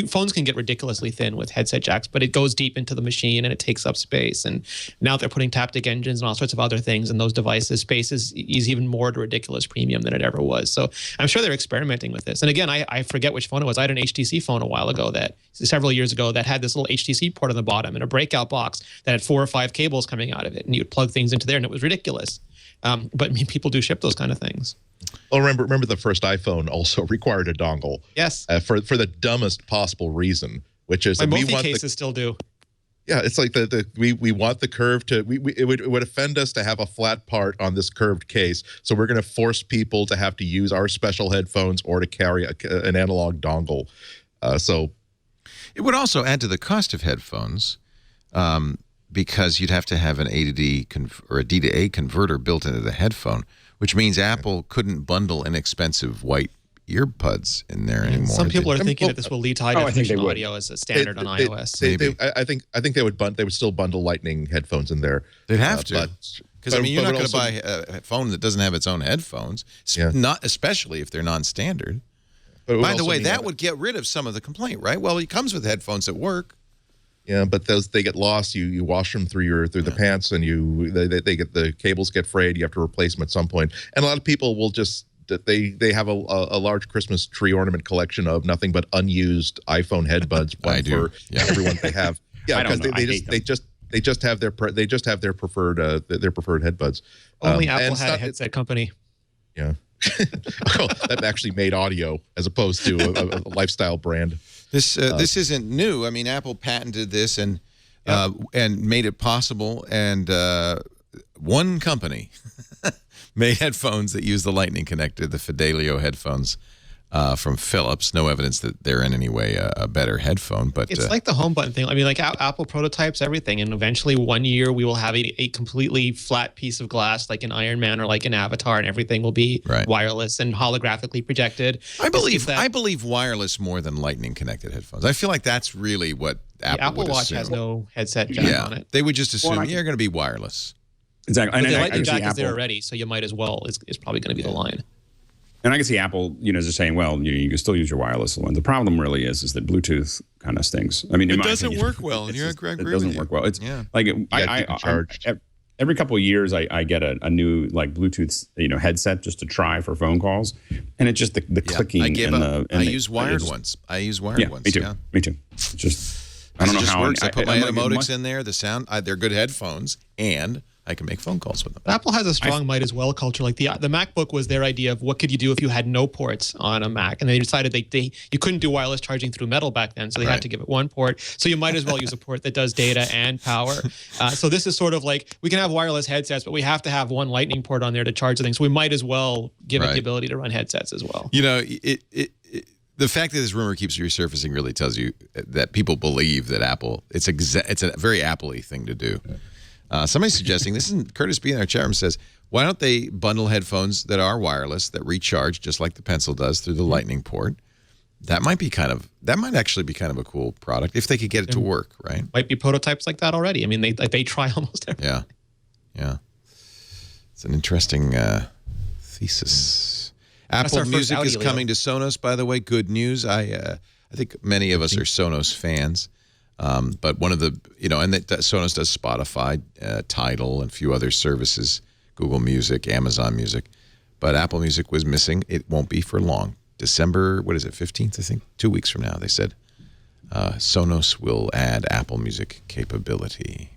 Phones can get ridiculously thin with headset jacks, but it goes deep into the machine and it takes up space. And now they're putting taptic engines and all sorts of other things in those devices. Space is even more at a ridiculous premium than it ever was. So I'm sure they're experimenting with this. And again, I forget which phone it was. I had an HTC phone a while ago, several years ago, that had this little HTC port on the bottom and a breakout box that had 4 or 5 cables coming out of it, and you'd plug things into there, and it was ridiculous. But I mean, people do ship those kind of things. Well, remember the first iPhone also required a dongle. Yes. For the dumbest possible reason, which is my multi-cases still do. Yeah, it's like we want the curve to it would offend us to have a flat part on this curved case, so we're going to force people to have to use our special headphones or to carry an analog dongle. So it would also add to the cost of headphones, because you'd have to have an A to D or a D to A converter built into the headphone, which means Apple couldn't bundle inexpensive white earbuds in there anymore. Some people are thinking that this will lead to high definition audio as a standard on iOS. I think they would still bundle Lightning headphones in there. They'd have to, because I mean, you're not going to buy a phone that doesn't have its own headphones, not especially if they're non-standard. By the way, that would get rid of some of the complaint, right? Well, it comes with headphones that work. Yeah, but they get lost. You wash them through the pants, and the cables get frayed. You have to replace them at some point. And a lot of people will just they have a large Christmas tree ornament collection of nothing but unused iPhone headbuds. For everyone they have. Yeah, because they just have their preferred headbuds. Only Apple had a headset company. Yeah. That actually made audio as opposed to a lifestyle brand. This isn't new. I mean, Apple patented this and made it possible, and one company made headphones that use the Lightning connector, the Fidelio headphones from Philips. No evidence that they're in any way a better headphone, but it's like the home button thing. I mean, like Apple prototypes everything, and eventually one year we will have a completely flat piece of glass, like an Iron Man or like an Avatar, and everything will be wireless and holographically projected. I believe wireless more than Lightning connected headphones. I feel like that's really what Apple would Watch assume. has no headset jack on it. They would just assume you're going to be wireless. Exactly. But the Lightning jack is there already, so you might as well. It's probably going to be the line. And I can see Apple, just saying, well, you can still use your wireless one. The problem really is that Bluetooth kind of stinks. I mean, it doesn't work well. And you're correct. It doesn't work well. It's like charged. every couple of years I get a new like Bluetooth headset just to try for phone calls, and it's just the clicking. I use wired ones. I use wired ones. Me too. Yeah. Me too. It's just I don't know how works. I put my I'm like, Automotics in there. The sound, they're good headphones, and I can make phone calls with them. Apple has a strong might as well culture. Like the MacBook was their idea of what could you do if you had no ports on a Mac, and they decided you couldn't do wireless charging through metal back then, so they had to give it one port. So you might as well use a port that does data and power. So this is sort of like we can have wireless headsets, but we have to have one Lightning port on there to charge the thing. So we might as well give it the ability to run headsets as well. You know, the fact that this rumor keeps resurfacing really tells you that people believe that Apple. It's a very Apple-y thing to do. Somebody's suggesting, this is Curtis B in our chat room, says, why don't they bundle headphones that are wireless, that recharge just like the Pencil does through the Lightning port? That might actually be kind of a cool product if they could get it to work, right? Might be prototypes like that already. I mean, they try almost everything. Yeah. It's an interesting thesis. Apple Music is coming to Sonos, by the way. Good news. I think many of us are Sonos fans. But one of the, and that Sonos does Spotify, Tidal, and a few other services, Google Music, Amazon Music. But Apple Music was missing. It won't be for long. December, 15th, I think, 2 weeks from now, they said. Sonos will add Apple Music capability.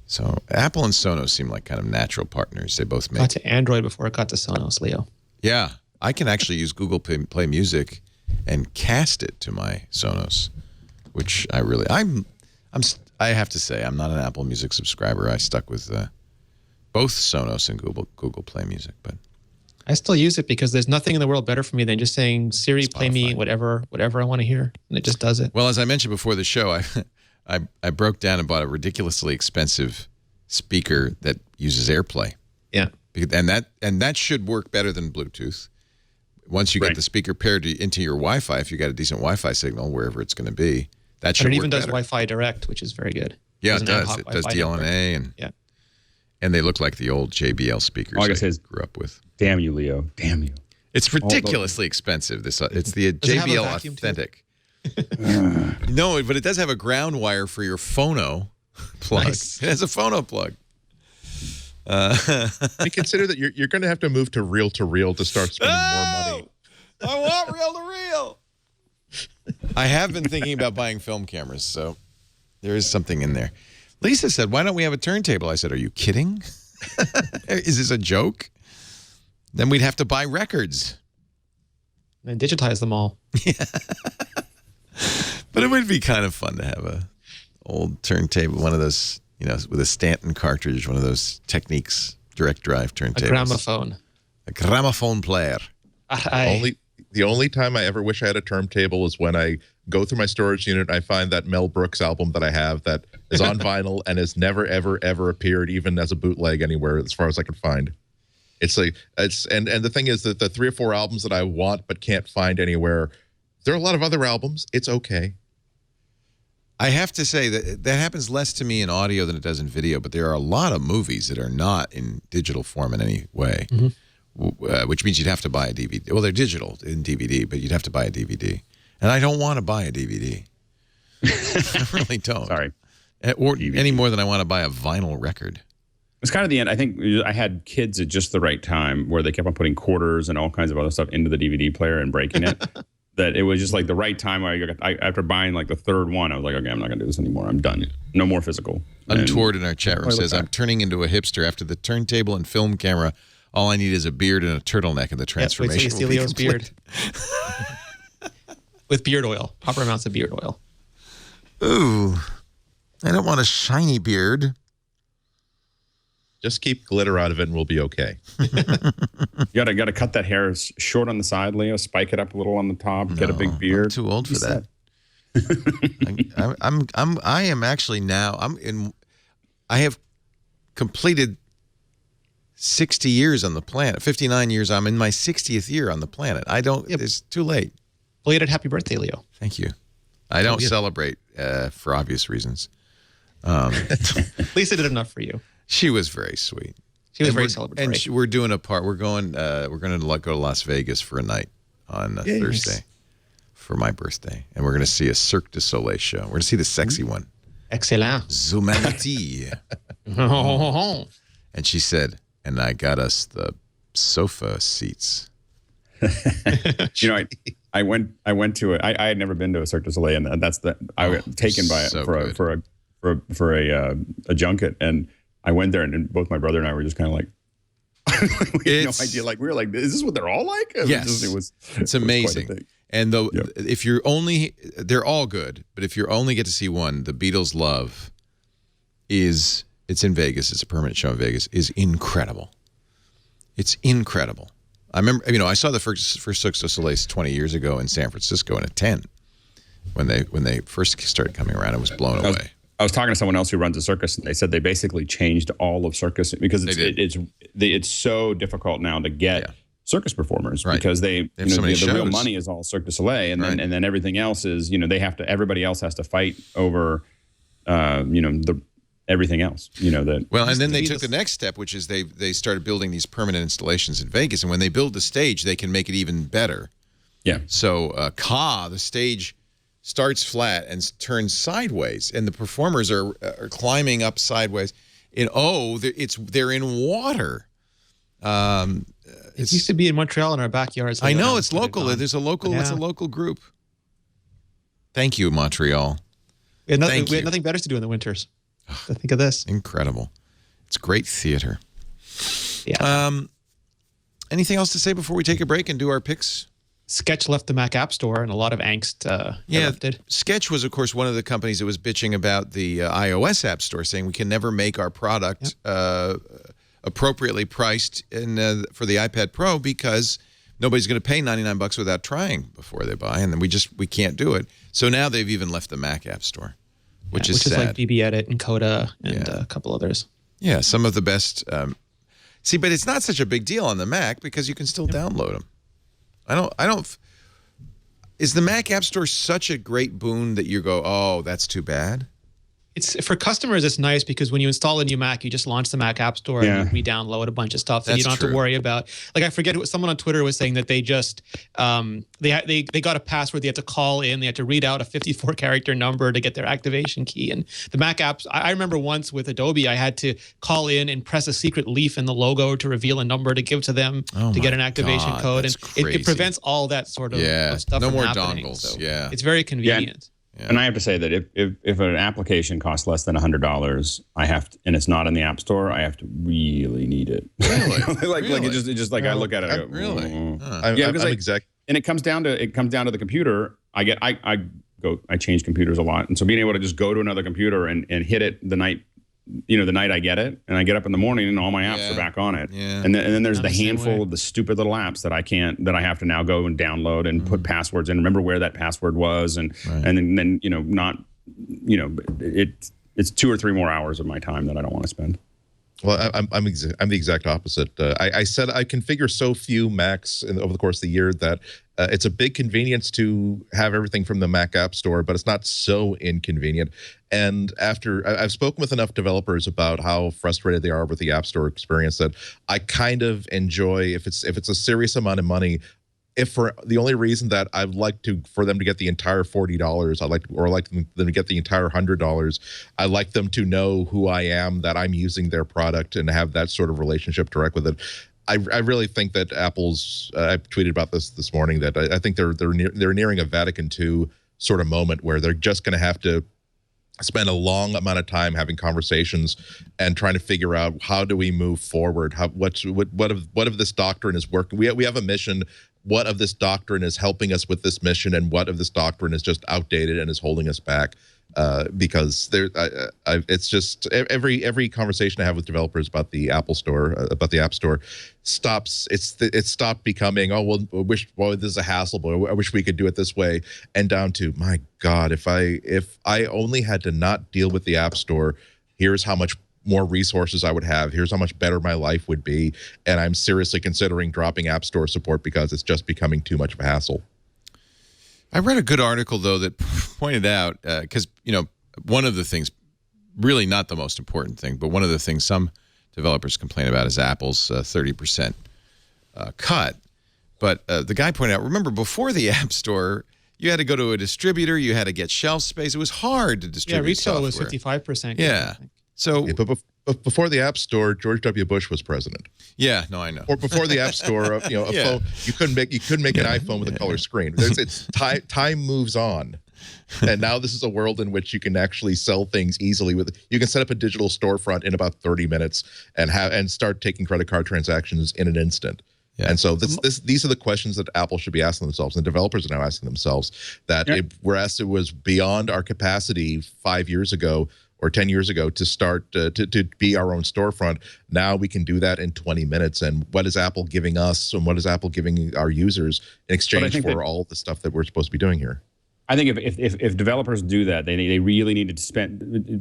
So Apple and Sonos seem like kind of natural partners. They both make. Got to Android before it got to Sonos, Leo. Yeah. I can actually use Google Play Music and cast it to my Sonos. Which I have to say, I'm not an Apple Music subscriber. I stuck with both Sonos and Google Play Music, but I still use it because there's nothing in the world better for me than just saying, Siri, Spotify. play me whatever I want to hear, and it just does it. Well, as I mentioned before the show, I broke down and bought a ridiculously expensive speaker that uses AirPlay. Yeah, and that should work better than Bluetooth. Once you get the speaker paired into your Wi-Fi, if you got a decent Wi-Fi signal wherever it's going to be. That should and it work even does better. Wi-Fi Direct, which is very good. Yeah, it does. It does DLNA, and they look like the old JBL speakers I grew up with. Damn you, Leo! Damn you! It's ridiculously expensive. It's the JBL Authentic. No, but it does have a ground wire for your phono plug. Nice. It has a phono plug. You consider that you're going to have to move to reel to start spending more money. I want reel to reel. I have been thinking about buying film cameras, so there is something in there. Lisa said, why don't we have a turntable? I said, are you kidding? Is this a joke? Then we'd have to buy records. And digitize them all. Yeah. But it would be kind of fun to have a old turntable, one of those, with a Stanton cartridge, one of those Techniques direct drive turntables. A gramophone. A gramophone player. The only time I ever wish I had a turntable is when I go through my storage unit and I find that Mel Brooks album that I have that is on vinyl and has never, ever, ever appeared even as a bootleg anywhere as far as I could find. And the thing is that the 3 or 4 albums that I want but can't find anywhere, there are a lot of other albums. It's okay. I have to say that happens less to me in audio than it does in video, but there are a lot of movies that are not in digital form in any way. Mm-hmm. Which means you'd have to buy a DVD. Well, they're digital in DVD, but you'd have to buy a DVD. And I don't want to buy a DVD. I really don't. Sorry. Or any more than I want to buy a vinyl record. It's kind of the end. I think I had kids at just the right time where they kept on putting quarters and all kinds of other stuff into the DVD player and breaking it. That it was just like the right time where after buying like the 3rd one, I was like, okay, I'm not going to do this anymore. I'm done. No more physical. Untoward in our chat room says, I'm turning into a hipster after the turntable and film camera. All I need is a beard and a turtleneck, and the transformation will be complete. Beard. With beard oil, proper amounts of beard oil. Ooh, I don't want a shiny beard. Just keep glitter out of it, and we'll be okay. You gotta cut that hair short on the side, Leo. Spike it up a little on the top. Get a big beard. I'm too old for that. I am actually now. I have completed 60 years on the planet. 59 years. I'm in my 60th year on the planet. It's too late. Belated happy birthday, Leo. Thank you. I don't celebrate for obvious reasons. Lisa did enough for you. She was very sweet. She was very celebratory. And we're doing a part. We're going to go to Las Vegas for a night on Thursday for my birthday. And we're going to see a Cirque du Soleil show. We're going to see the sexy one. Excellent. Zumanity. And she said, and I got us the sofa seats. I went to it. I had never been to a Cirque du Soleil, and that's I got taken by it so for a junket, and I went there, and both my brother and I were just kind of like, we had no idea. Like we were like, is this what they're all like? Yes, it's amazing. And though, if you're only, they're all good, but if you only get to see one, the Beatles Love it's in Vegas. It's a permanent show in Vegas. Is incredible. It's incredible. I remember, I saw the first Cirque du Soleil 20 years ago in San Francisco in a tent when they first started coming around. I was blown away. I was talking to someone else who runs a circus, and they said they basically changed all of circus because it's so difficult now to get circus performers because the real money is all Cirque du Soleil, and then everything else is everybody else has to fight over everything else. And then they took the next step, which is they started building these permanent installations in Vegas, and when they build the stage, they can make it even better. Yeah. So the stage starts flat and turns sideways, and the performers are climbing up sideways. They're in water. It used to be in Montreal in our backyards. I know it's local. There's a local. It's a local group. Thank you, Montreal. We had nothing better to do in the winters. So think of this. Incredible. It's great theater. Yeah. Anything else to say before we take a break and do our picks? Sketch left the Mac App Store, and a lot of angst erupted. Sketch was, of course, one of the companies that was bitching about the iOS App Store, saying we can never make our product appropriately priced for the iPad Pro because nobody's going to pay $99 without trying before they buy, and then we can't do it. So now they've even left the Mac App Store, which is sad. Like BB Edit and Coda and a couple others. Yeah, some of the best. But it's not such a big deal on the Mac because you can still download them. I don't. Is the Mac App Store such a great boon that you go, oh, that's too bad? It's for customers. It's nice because when you install a new Mac, you just launch the Mac App Store and re-download a bunch of stuff that you don't have to worry about. Like I forget someone on Twitter was saying that they just they got a password. They had to call in. They had to read out a 54-character number to get their activation key. And the Mac apps. I remember once with Adobe, I had to call in and press a secret leaf in the logo to reveal a number to give to them to get an activation code. And it prevents all that sort of stuff. No from more happening. dongles. So it's very convenient. Yeah. And I have to say that if an application costs less than $100, and it's not in the App Store, I have to really need it. Really? like it's just like I look at it. I go, really? And it comes down to the computer. I change computers a lot, and so being able to just go to another computer and hit it the night I get it, and I get up in the morning and all my apps are back on it. Yeah. And then there's the handful of the stupid little apps that I have to now go and download and put passwords in, remember where that password was, and then it's 2 or 3 more hours of my time that I don't want to spend. Well, I'm the exact opposite. I said I configure so few Macs over the course of the year that it's a big convenience to have everything from the Mac App Store, but it's not so inconvenient. And after I've spoken with enough developers about how frustrated they are with the App Store experience, that I kind of enjoy if it's a serious amount of money. If for the only reason that I'd like for them to get the entire $40, I'd like them to get the entire $100. I like them to know who I am, that I'm using their product, and have that sort of relationship direct with it. I really think that Apple's. I've tweeted about this morning that I think they're nearing a Vatican II sort of moment where they're just going to have to spend a long amount of time having conversations and trying to figure out how do we move forward. What of this doctrine is working? We have a mission. What of this doctrine is helping us with this mission, and what of this doctrine is just outdated and is holding us back? Because it's just every conversation I have with developers about the Apple Store, about the App Store, it stopped becoming, oh well, this is a hassle, but I wish we could do it this way, and down to, my God, if I only had to not deal with the App Store, here's how much more resources I would have. Here's how much better my life would be. And I'm seriously considering dropping App Store support because it's just becoming too much of a hassle. I read a good article, though, that pointed out, because, one of the things, really not the most important thing, but one of the things some developers complain about is Apple's 30% cut. But the guy pointed out, remember, before the App Store, you had to go to a distributor, you had to get shelf space. It was hard to distribute retail software. was 55%. Yeah. So, but before the App Store, George W. Bush was president. Yeah, no, I know. Or before the App Store, phone, you couldn't make an iPhone with a color screen. Time moves on. And now this is a world in which you can actually sell things easily you can set up a digital storefront in about 30 minutes and start taking credit card transactions in an instant. Yeah. And so these are the questions that Apple should be asking themselves, and developers are now asking themselves, that whereas it was beyond our capacity 5 years ago or 10 years ago to start to be our own storefront, now we can do that in 20 minutes. And what is Apple giving us, and what is Apple giving our users in exchange for all the stuff that we're supposed to be doing here? I think if developers do that, they really need to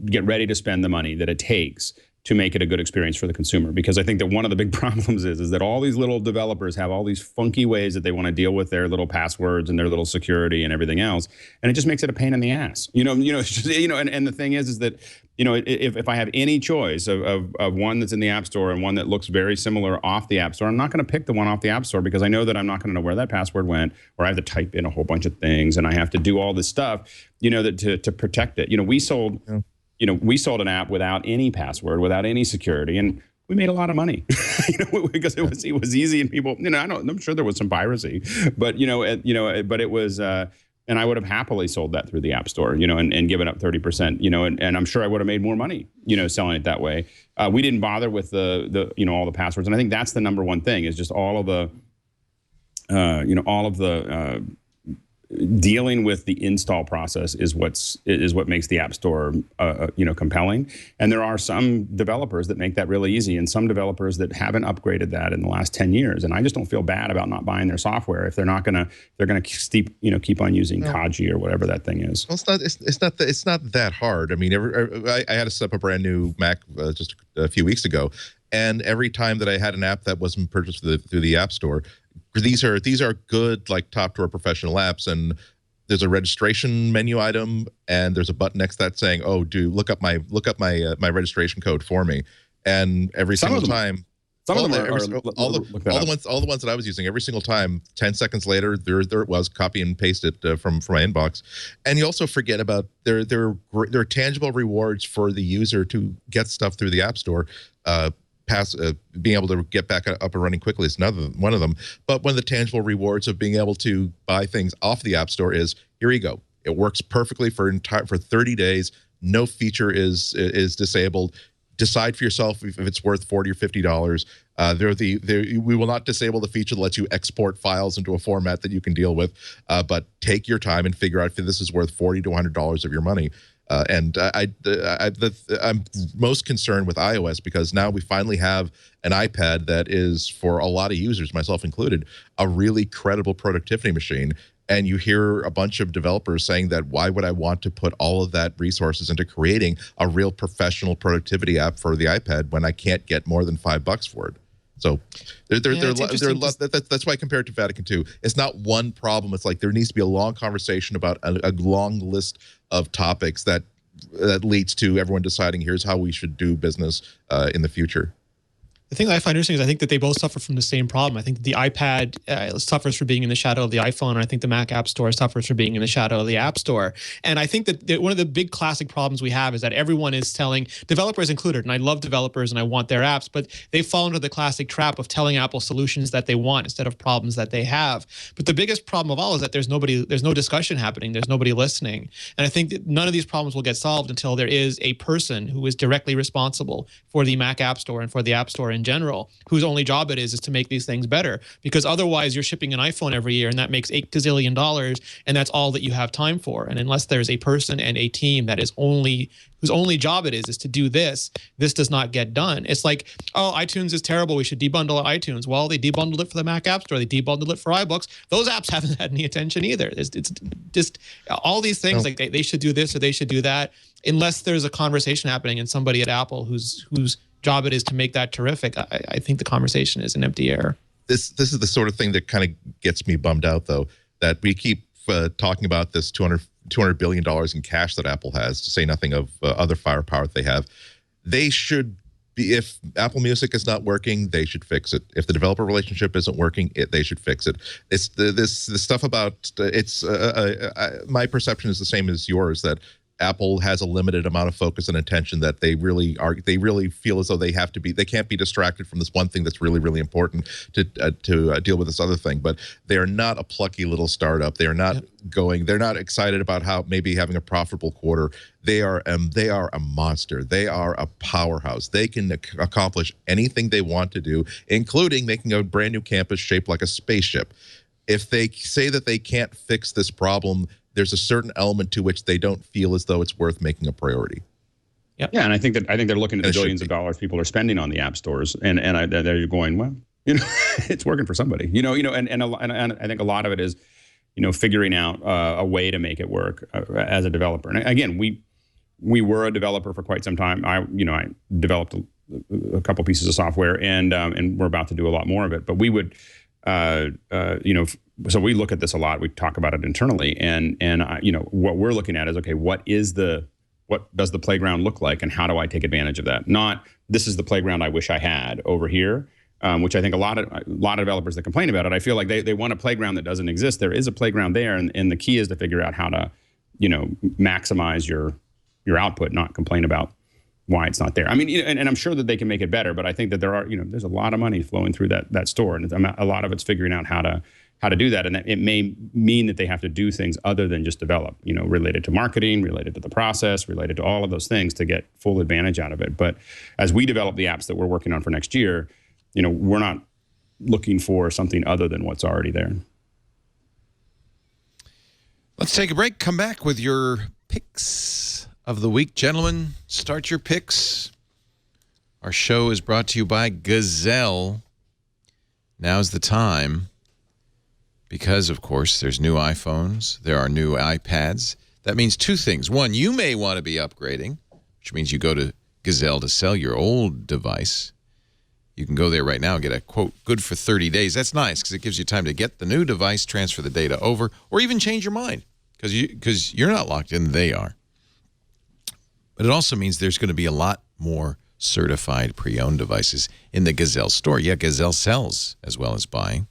get ready to spend the money that it takes to make it a good experience for the consumer. Because I think that one of the big problems is that all these little developers have all these funky ways that they want to deal with their little passwords and their little security and everything else, and it just makes it a pain in the ass. It's just, and the thing is that if I have any choice of one that's in the App Store and one that looks very similar off the App Store, I'm not going to pick the one off the App Store, because I know that I'm not going to know where that password went, or I have to type in a whole bunch of things and I have to do all this stuff, to protect it. We sold. Yeah. We sold an app without any password, without any security, and we made a lot of money, because it was easy, and people, I'm sure there was some piracy, but but it was, and I would have happily sold that through the App Store, and given up 30%, and I'm sure I would have made more money, selling it that way. We didn't bother with the all the passwords, and I think that's the number one thing, is just all of the, dealing with the install process is what makes the App Store compelling. And there are some developers that make that really easy, and some developers that haven't upgraded that in the last 10 years. And I just don't feel bad about not buying their software if they're gonna keep on using Kaji or whatever that thing is. Well, it's not that hard. I mean, I had to set up a brand new Mac just a few weeks ago, and every time that I had an app that wasn't purchased through the App Store, these are good, like, top drawer professional apps, and there's a registration menu item, and there's a button next to that saying, "Oh, look up my my registration code for me." And every single time, all the ones that I was using, every single time, 10 seconds later, there it was, copy and paste it from my inbox. And you also forget about there are tangible rewards for the user to get stuff through the App Store. Being able to get back up and running quickly is one of them. But one of the tangible rewards of being able to buy things off the App Store is, here you go. It works perfectly for 30 days. No feature is disabled. Decide for yourself if it's worth $40 or $50. We will not disable the feature that lets you export files into a format that you can deal with. But take your time and figure out if this is worth $40 to $100 of your money. I'm most concerned with iOS, because now we finally have an iPad that is, for a lot of users, myself included, a really credible productivity machine. And you hear a bunch of developers saying that, why would I want to put all of that resources into creating a real professional productivity app for the iPad when I can't get more than $5 for it? So that's why I compare it to Vatican II. It's not one problem. It's like there needs to be a long conversation about a long list of topics that leads to everyone deciding, here's how we should do business in the future. The thing that I find interesting is I think that they both suffer from the same problem. I think that the iPad suffers for being in the shadow of the iPhone, and I think the Mac App Store suffers for being in the shadow of the App Store. And I think that one of the big classic problems we have is that everyone is telling, developers included, and I love developers and I want their apps, but they fall into the classic trap of telling Apple solutions that they want instead of problems that they have. But the biggest problem of all is that there's no discussion happening. There's nobody listening. And I think that none of these problems will get solved until there is a person who is directly responsible for the Mac App Store and for the App Store in general, whose only job it is to make these things better. Because otherwise you're shipping an iPhone every year, and that makes $8 gazillion, and that's all that you have time for. And unless there's a person and a team that is whose only job it is to do this does not get done. It's like, oh, iTunes is terrible, we should debundle iTunes. Well, they debundled it for the Mac App Store, they debundled it for iBooks. Those apps haven't had any attention either. It's just all these things, like they should do this or they should do that, unless there's a conversation happening and somebody at Apple whose job it is to make that terrific. I think the conversation is an empty air. This is the sort of thing that kind of gets me bummed out, though, that we keep talking about this $200 billion in cash that Apple has, to say nothing of other firepower that they have. They should be, if Apple Music is not working, they should fix it. If the developer relationship isn't working, they should fix it. It's the stuff about my perception is the same as yours, that Apple has a limited amount of focus and attention that they really feel as though they can't be distracted from this one thing that's really, really important to deal with this other thing. But they are not a plucky little startup. They are not they're not excited about how maybe having a profitable quarter. They are a monster. They are a powerhouse. They can accomplish anything they want to do, including making a brand new campus shaped like a spaceship. If they say that they can't fix this problem, there's a certain element to which they don't feel as though it's worth making a priority. Yep. Yeah, and I think they're looking at the billions of dollars people are spending on the app stores, and they're going, well, it's working for somebody, and I think a lot of it is, figuring out a way to make it work as a developer. And again, we were a developer for quite some time. I developed a couple pieces of software, and we're about to do a lot more of it. But we would, so we look at this a lot. We talk about it internally, and what we're looking at is, okay, what does the playground look like, and how do I take advantage of that? Not this is the playground I wish I had over here, which I think a lot of developers that complain about it, I feel like they want a playground that doesn't exist. There is a playground there, and the key is to figure out how to, maximize your output, not complain about why it's not there. I mean, and I'm sure that they can make it better, but I think that there's a lot of money flowing through that store, and a lot of it's figuring out how to do that, and that it may mean that they have to do things other than just develop, related to marketing, related to the process, related to all of those things to get full advantage out of it. But as we develop the apps that we're working on for next year, we're not looking for something other than what's already there. Let's take a break. Come back with your picks of the week. Gentlemen, start your picks. Our show is brought to you by Gazelle. Now's the time, because, of course, there's new iPhones. There are new iPads. That means two things. One, you may want to be upgrading, which means you go to Gazelle to sell your old device. You can go there right now and get a, quote, good for 30 days. That's nice because it gives you time to get the new device, transfer the data over, or even change your mind because you're not locked in, they are. But it also means there's going to be a lot more certified pre-owned devices in the Gazelle store. Yeah, Gazelle sells as well as buying.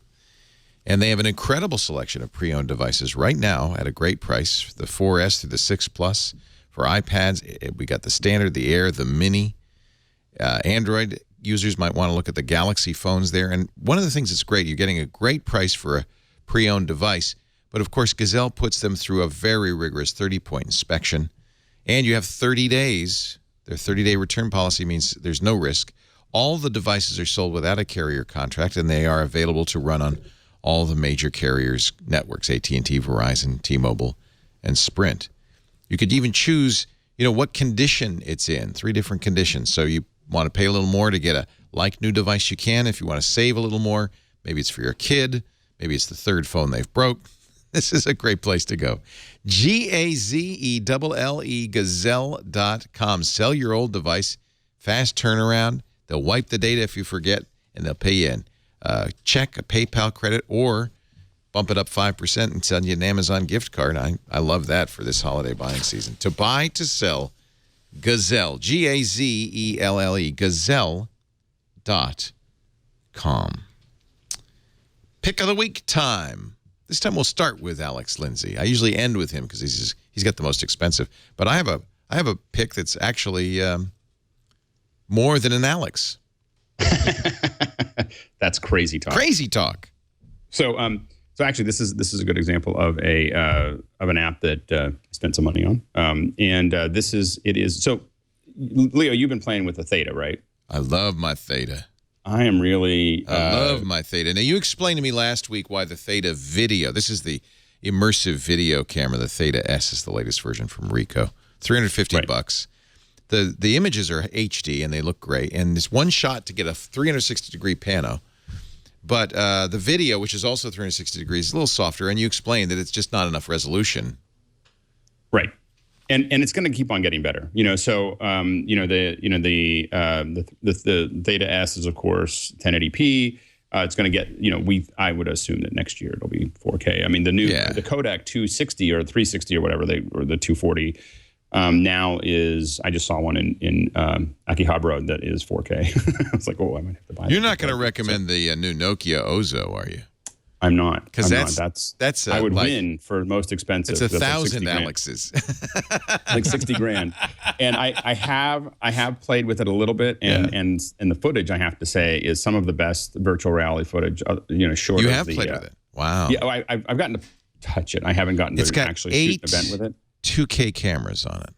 And they have an incredible selection of pre-owned devices right now at a great price. The 4S through the 6 Plus for iPads. We got the standard, the Air, the Mini. Android users might want to look at the Galaxy phones there. And one of the things that's great, you're getting a great price for a pre-owned device. But, of course, Gazelle puts them through a very rigorous 30-point inspection. And you have 30 days. Their 30-day return policy means there's no risk. All the devices are sold without a carrier contract, and they are available to run on all the major carriers' networks, AT&T, Verizon, T-Mobile, and Sprint. You could even choose, what condition it's in, 3 different conditions. So you want to pay a little more to get a like-new device, you can. If you want to save a little more, maybe it's for your kid, maybe it's the 3rd phone they've broke. This is a great place to go. Gazelle, Gazelle.com. Sell your old device. Fast turnaround. They'll wipe the data if you forget, and they'll pay you in check, a PayPal credit, or bump it up 5% and send you an Amazon gift card. I love that for this holiday buying season. To buy, to sell, Gazelle, Gazelle, Gazelle.com. Pick of the week time. This time we'll start with Alex Lindsay. I usually end with him because he's got the most expensive. But I have a pick that's actually more than an Alex. That's crazy talk. Crazy talk. So actually, this is a good example of an app that I spent some money on. So, Leo, you've been playing with the Theta, right? I love my Theta. I am really... I love my Theta. Now, you explained to me last week why the Theta Video, this is the immersive video camera. The Theta S is the latest version from Ricoh. $350. The images are HD, and they look great. And it's one shot to get a 360-degree pano. But the video, which is also 360 degrees, is a little softer. And you explained that it's just not enough resolution. Right. And it's going to keep on getting better, So the Theta S is, of course, 1080p. It's going to get I would assume that next year it'll be 4K. I mean the Kodak 260 or 360 or whatever or the 240 now is, I just saw one in Akihabara that is 4K. I was like, I might have to buy it. You're not going to recommend the new Nokia Ozo, are you? I'm not. Because that's I would win for most expensive. It's 1,000 Alex's. Like 60 grand. And I have played with it a little bit, and the footage, I have to say, is some of the best virtual reality footage. Short. You have played with it. Wow. Yeah, I've gotten to touch it. I haven't gotten to actually shoot an event with it. 2K cameras on it.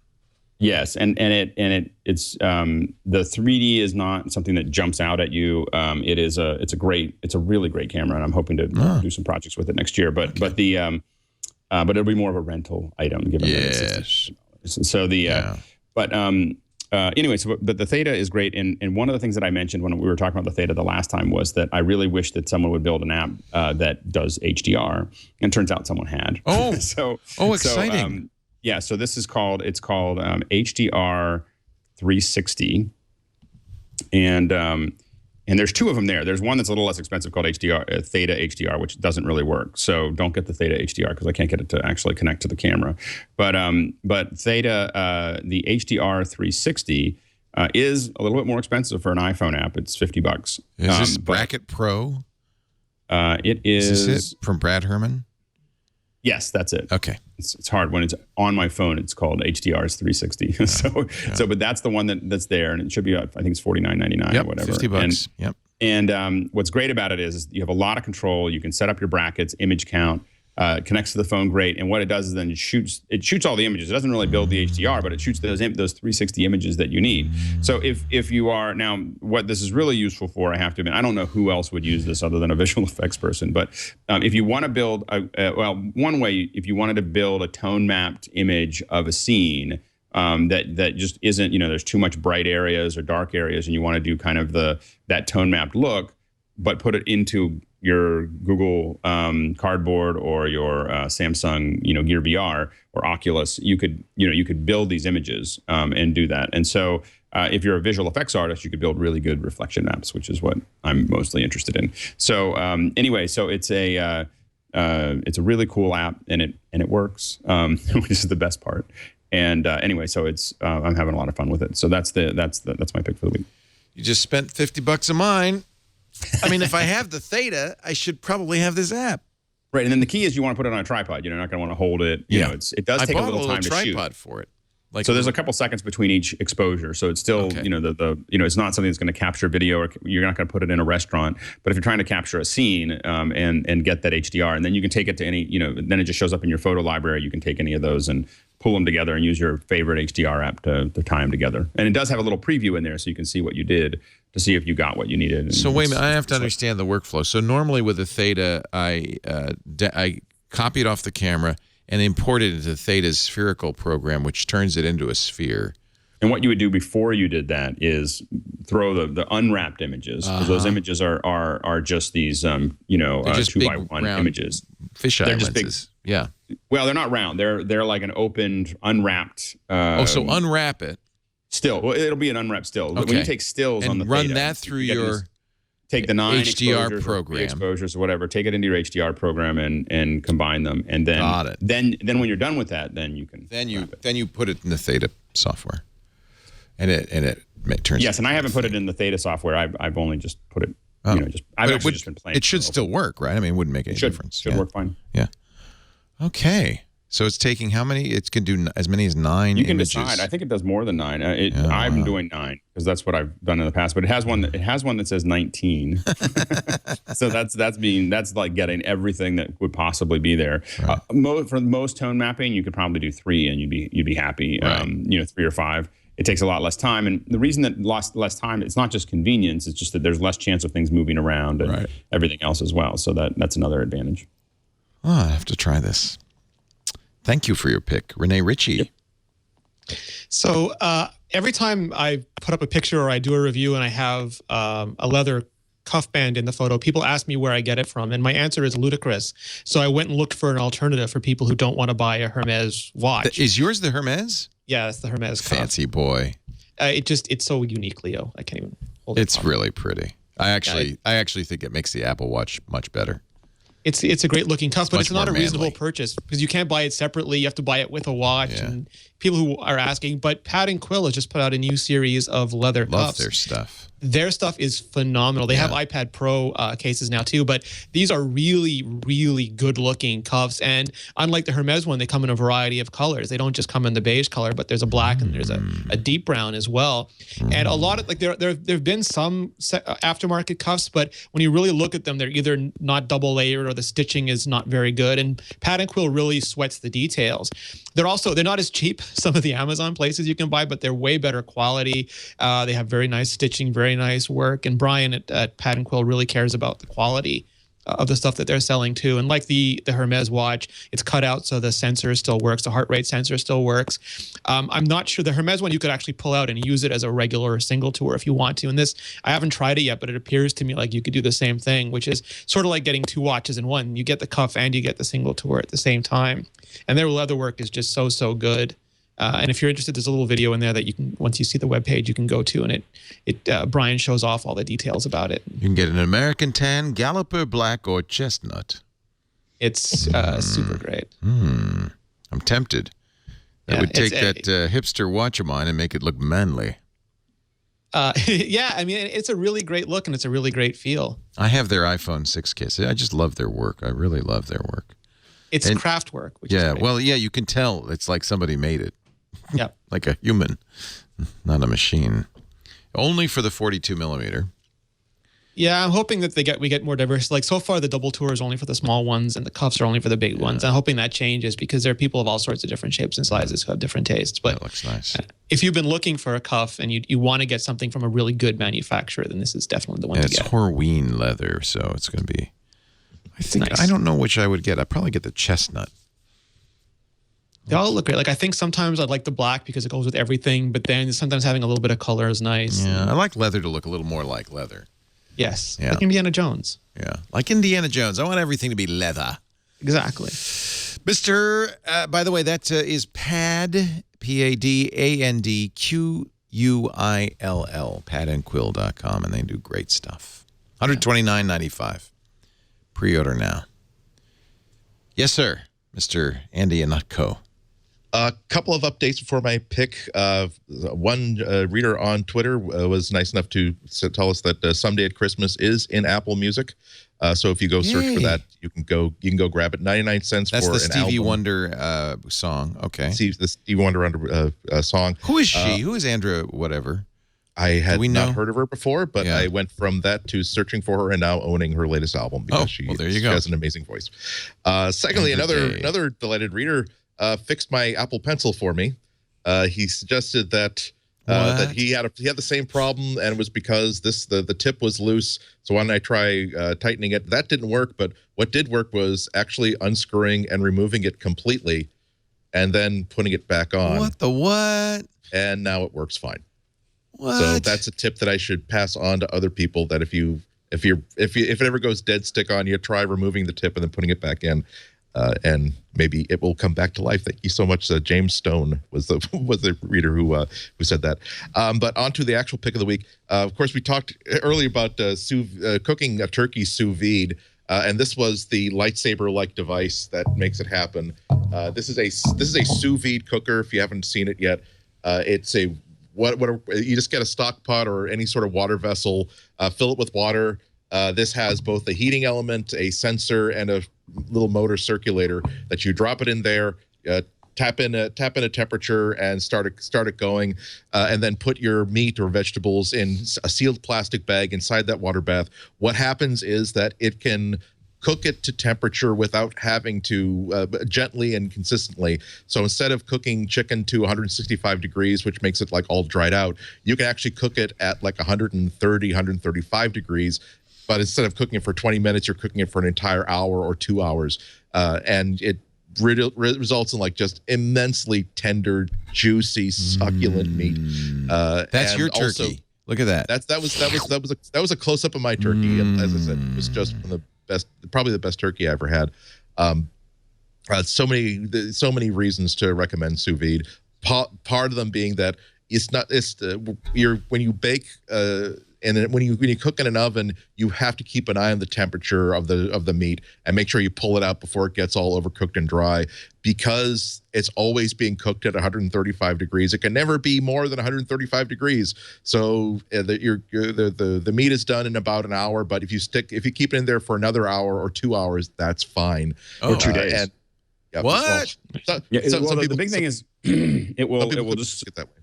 Yes, and it's the 3D is not something that jumps out at you. It's a really great camera, and I'm hoping to do some projects with it next year. But but it'll be more of a rental item given that it's $60. So anyway, but the Theta is great, and one of the things that I mentioned when we were talking about the Theta the last time was that I really wish that someone would build an app that does HDR, and turns out someone had. Oh, So exciting. so this is called HDR 360, and there's two of them there. There's one that's a little less expensive called Theta HDR, which doesn't really work. So don't get the Theta HDR because I can't get it to actually connect to the camera. But Theta, the HDR 360 is a little bit more expensive for an iPhone app. It's $50. Is this Bracket Pro? It is. Is this it from Brad Herman? Yes, that's it. Okay. It's hard when it's on my phone. It's called HDR's 360. But that's the one that's there, and it should be. I think it's $49.99 or whatever. $50. And what's great about it is you have a lot of control. You can set up your brackets, image count, connects to the phone great, and what it does is then it shoots all the images. It doesn't really build the HDR, but it shoots those 360 images that you need. So if you are now, what this is really useful for, I have to admit, I don't know who else would use this other than a visual effects person, but if you want to build one way, if you wanted to build a tone mapped image of a scene that just isn't, there's too much bright areas or dark areas, and you want to do kind of that tone mapped look, but put it into your Google Cardboard or your Samsung, Gear VR or Oculus, you could build these images and do that. And so if you're a visual effects artist, you could build really good reflection maps, which is what I'm mostly interested in. So anyway, so it's a really cool app, and it works, which is the best part. And anyway, so it's I'm having a lot of fun with it. So that's my pick for the week. You just spent $50 of mine. I mean, if I have the Theta, I should probably have this app. Right, and then the key is you want to put it on a tripod. You're not going to want to hold it. It does take a little time to shoot. I bought a little tripod for it. So there's a couple seconds between each exposure. So it's still, it's not something that's going to capture video, or you're not going to put it in a restaurant. But if you're trying to capture a scene and get that HDR, and then you can take it to any, then it just shows up in your photo library. You can take any of those and pull them together and use your favorite HDR app to tie them together. And it does have a little preview in there, so you can see what you did to see if you got what you needed. So wait a minute, I have to understand the workflow. So normally with the Theta, I copy it off the camera and import it into Theta's spherical program, which turns it into a sphere. And what you would do before you did that is throw the unwrapped images, because those images are just these, just 2x1 images. Fisheye lenses. Big, yeah. Well, they're not round. They're like an opened, unwrapped. So unwrap it. Still, well, it'll be an unwrapped still. Okay. When you take stills and on the run Theta, that through your take the 9 HDR program, exposures or whatever, take it into your HDR program and combine them, and then got it. Then when you're done with that, then you can then you put it in the Theta software, and it turns. Yes, and I haven't put it in the Theta software. I've only just put it. I've just been playing. It should still work, right? I mean, it wouldn't make any difference. Should work fine. Yeah. Okay. So it's taking how many? It can do as many as 9 you can images. Decide. I think it does more than 9. I'm doing 9 because that's what I've done in the past. But it has one that says 19. So that's like getting everything that would possibly be there. Right. For most tone mapping, you could probably do 3 and you'd be happy. Right. 3 or 5. It takes a lot less time, and the reason that less time, it's not just convenience. It's just that there's less chance of things moving around and everything else as well. So that's another advantage. Oh, I have to try this. Thank you for your pick, Rene. Ritchie. Yep. So every time I put up a picture or I do a review and I have a leather cuff band in the photo, people ask me where I get it from, and my answer is ludicrous. So I went and looked for an alternative for people who don't want to buy a Hermes watch. Is yours the Hermes? Yeah, it's the Hermes cuff. Fancy boy. It's so unique, Leo. I can't even hold it. It's really pretty. I actually think it makes the Apple Watch much better. It's a great looking cuff, but it's not a reasonable purchase because you can't buy it separately. You have to buy it with a watch. Yeah. And people who are asking, but Pat and Quill has just put out a new series of leather cuffs. Love their stuff. Their stuff is phenomenal. They have iPad Pro cases now too, but these are really, really good looking cuffs. And unlike the Hermes one, they come in a variety of colors. They don't just come in the beige color, but there's a black and there's a deep brown as well. And a lot of like there've been some aftermarket cuffs, but when you really look at them, they're either not double layered or the stitching is not very good. And Pad and Quill really sweats the details. They're not as cheap some of the Amazon places you can buy, but they're way better quality. They have very nice stitching, very nice work. And Brian at Pad and Quill really cares about the quality of the stuff that they're selling too. And like the Hermes watch, it's cut out so the sensor still works, the heart rate sensor still works. I'm not sure the Hermes one you could actually pull out and use it as a regular single tour if you want to. And this, I haven't tried it yet, but it appears to me like you could do the same thing, which is sort of like getting two watches in one. You get the cuff and you get the single tour at the same time. And their leather work is just so good. And if you're interested, there's a little video in there that you can, once you see the webpage, you can go to, and Brian shows off all the details about it. You can get an American tan, Galloper black, or chestnut. It's super great. I'm tempted. I would take that hipster watch of mine and make it look manly. Yeah, I mean, it's a really great look and it's a really great feel. I have their iPhone 6 case. I just love their work. I really love their work. It's craft work. Which is great. Well, yeah, you can tell it's like somebody made it. Yeah. Like a human, not a machine. Only for the 42 millimeter. Yeah, I'm hoping that we get more diverse. Like so far, the double tour is only for the small ones, and the cuffs are only for the big ones. I'm hoping that changes because there are people of all sorts of different shapes and sizes who have different tastes. But that looks nice. If you've been looking for a cuff and you want to get something from a really good manufacturer, then this is definitely the one to get. It's Horween leather, so it's going to be. I don't know which I would get. I'd probably get the chestnut. They all look great. Like I think sometimes I'd like the black because it goes with everything, but then sometimes having a little bit of color is nice. Yeah, I like leather to look a little more like leather. Yes, yeah. Like Indiana Jones. Yeah, like Indiana Jones. I want everything to be leather. Exactly. Mr. By the way, that is Pad, PADANDQUILL, padandquill.com, and they do great stuff. $129.95. Pre-order now. Yes, sir, Mr. Andy Ihnatko. A couple of updates before my pick. One reader on Twitter was nice enough to tell us that Someday at Christmas is in Apple Music. So if you go search for that, you can go grab it. 99 cents That's for the an Stevie album. Wonder song. Okay. The Stevie Wonder song. Who is she? Who is Andrea whatever? I had not heard of her before, but I went from that to searching for her and now owning her latest album because she has an amazing voice. Secondly, another delighted reader fixed my Apple Pencil for me. He suggested that he had the same problem, and it was because the tip was loose. So why don't I try tightening it? That didn't work, but what did work was actually unscrewing and removing it completely, and then putting it back on. What the what? And now it works fine. What? So that's a tip that I should pass on to other people. That if it ever goes dead stick on you, try removing the tip and then putting it back in. And maybe it will come back to life. Thank you so much. James Stone was the reader who said that. But on to the actual pick of the week. Of course, we talked earlier about cooking a turkey sous vide, and this was the lightsaber-like device that makes it happen. This is a sous vide cooker. If you haven't seen it yet, it's you just get a stock pot or any sort of water vessel, fill it with water. This has both a heating element, a sensor, and a little motor circulator that you drop it in there, tap in a temperature, and start it going, and then put your meat or vegetables in a sealed plastic bag inside that water bath. What happens is that it can cook it to temperature without having to gently and consistently. So instead of cooking chicken to 165 degrees, which makes it like all dried out, you can actually cook it at like 130, 135 degrees. But instead of cooking it for 20 minutes, you're cooking it for an entire hour or 2 hours. And it results in like just immensely tender, juicy, succulent meat. That's your turkey. Also, look at that. That was a close up of my turkey. And as I said, it was just one of the best, probably the best turkey I ever had. So many reasons to recommend sous vide. Part of them being that when you bake and then when you cook in an oven, you have to keep an eye on the temperature of the meat and make sure you pull it out before it gets all overcooked and dry, because it's always being cooked at 135 degrees. It can never be more than 135 degrees. So the meat is done in about an hour, but if you keep it in there for another hour or 2 hours, that's fine. Or 2 days. And, yeah, What? The big thing is it will just get that way.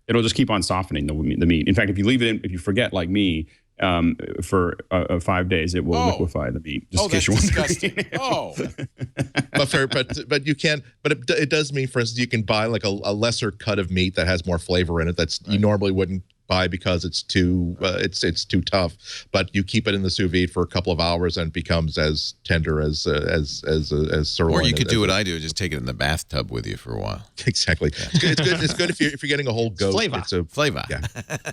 It'll just keep on softening the meat. In fact, if you leave it in, if you forget, like me, for 5 days, it will liquefy the meat. Just in case you're wondering. But you can. But it does mean, for instance, you can buy like a lesser cut of meat that has more flavor in it. That's you normally wouldn't buy because it's too tough. But you keep it in the sous vide for a couple of hours and it becomes as tender as sirloin. Or you could do what I do, just take it in the bathtub with you for a while. Exactly. It's good if you're getting a whole goat. Flavor. It's a Flavor. Yeah.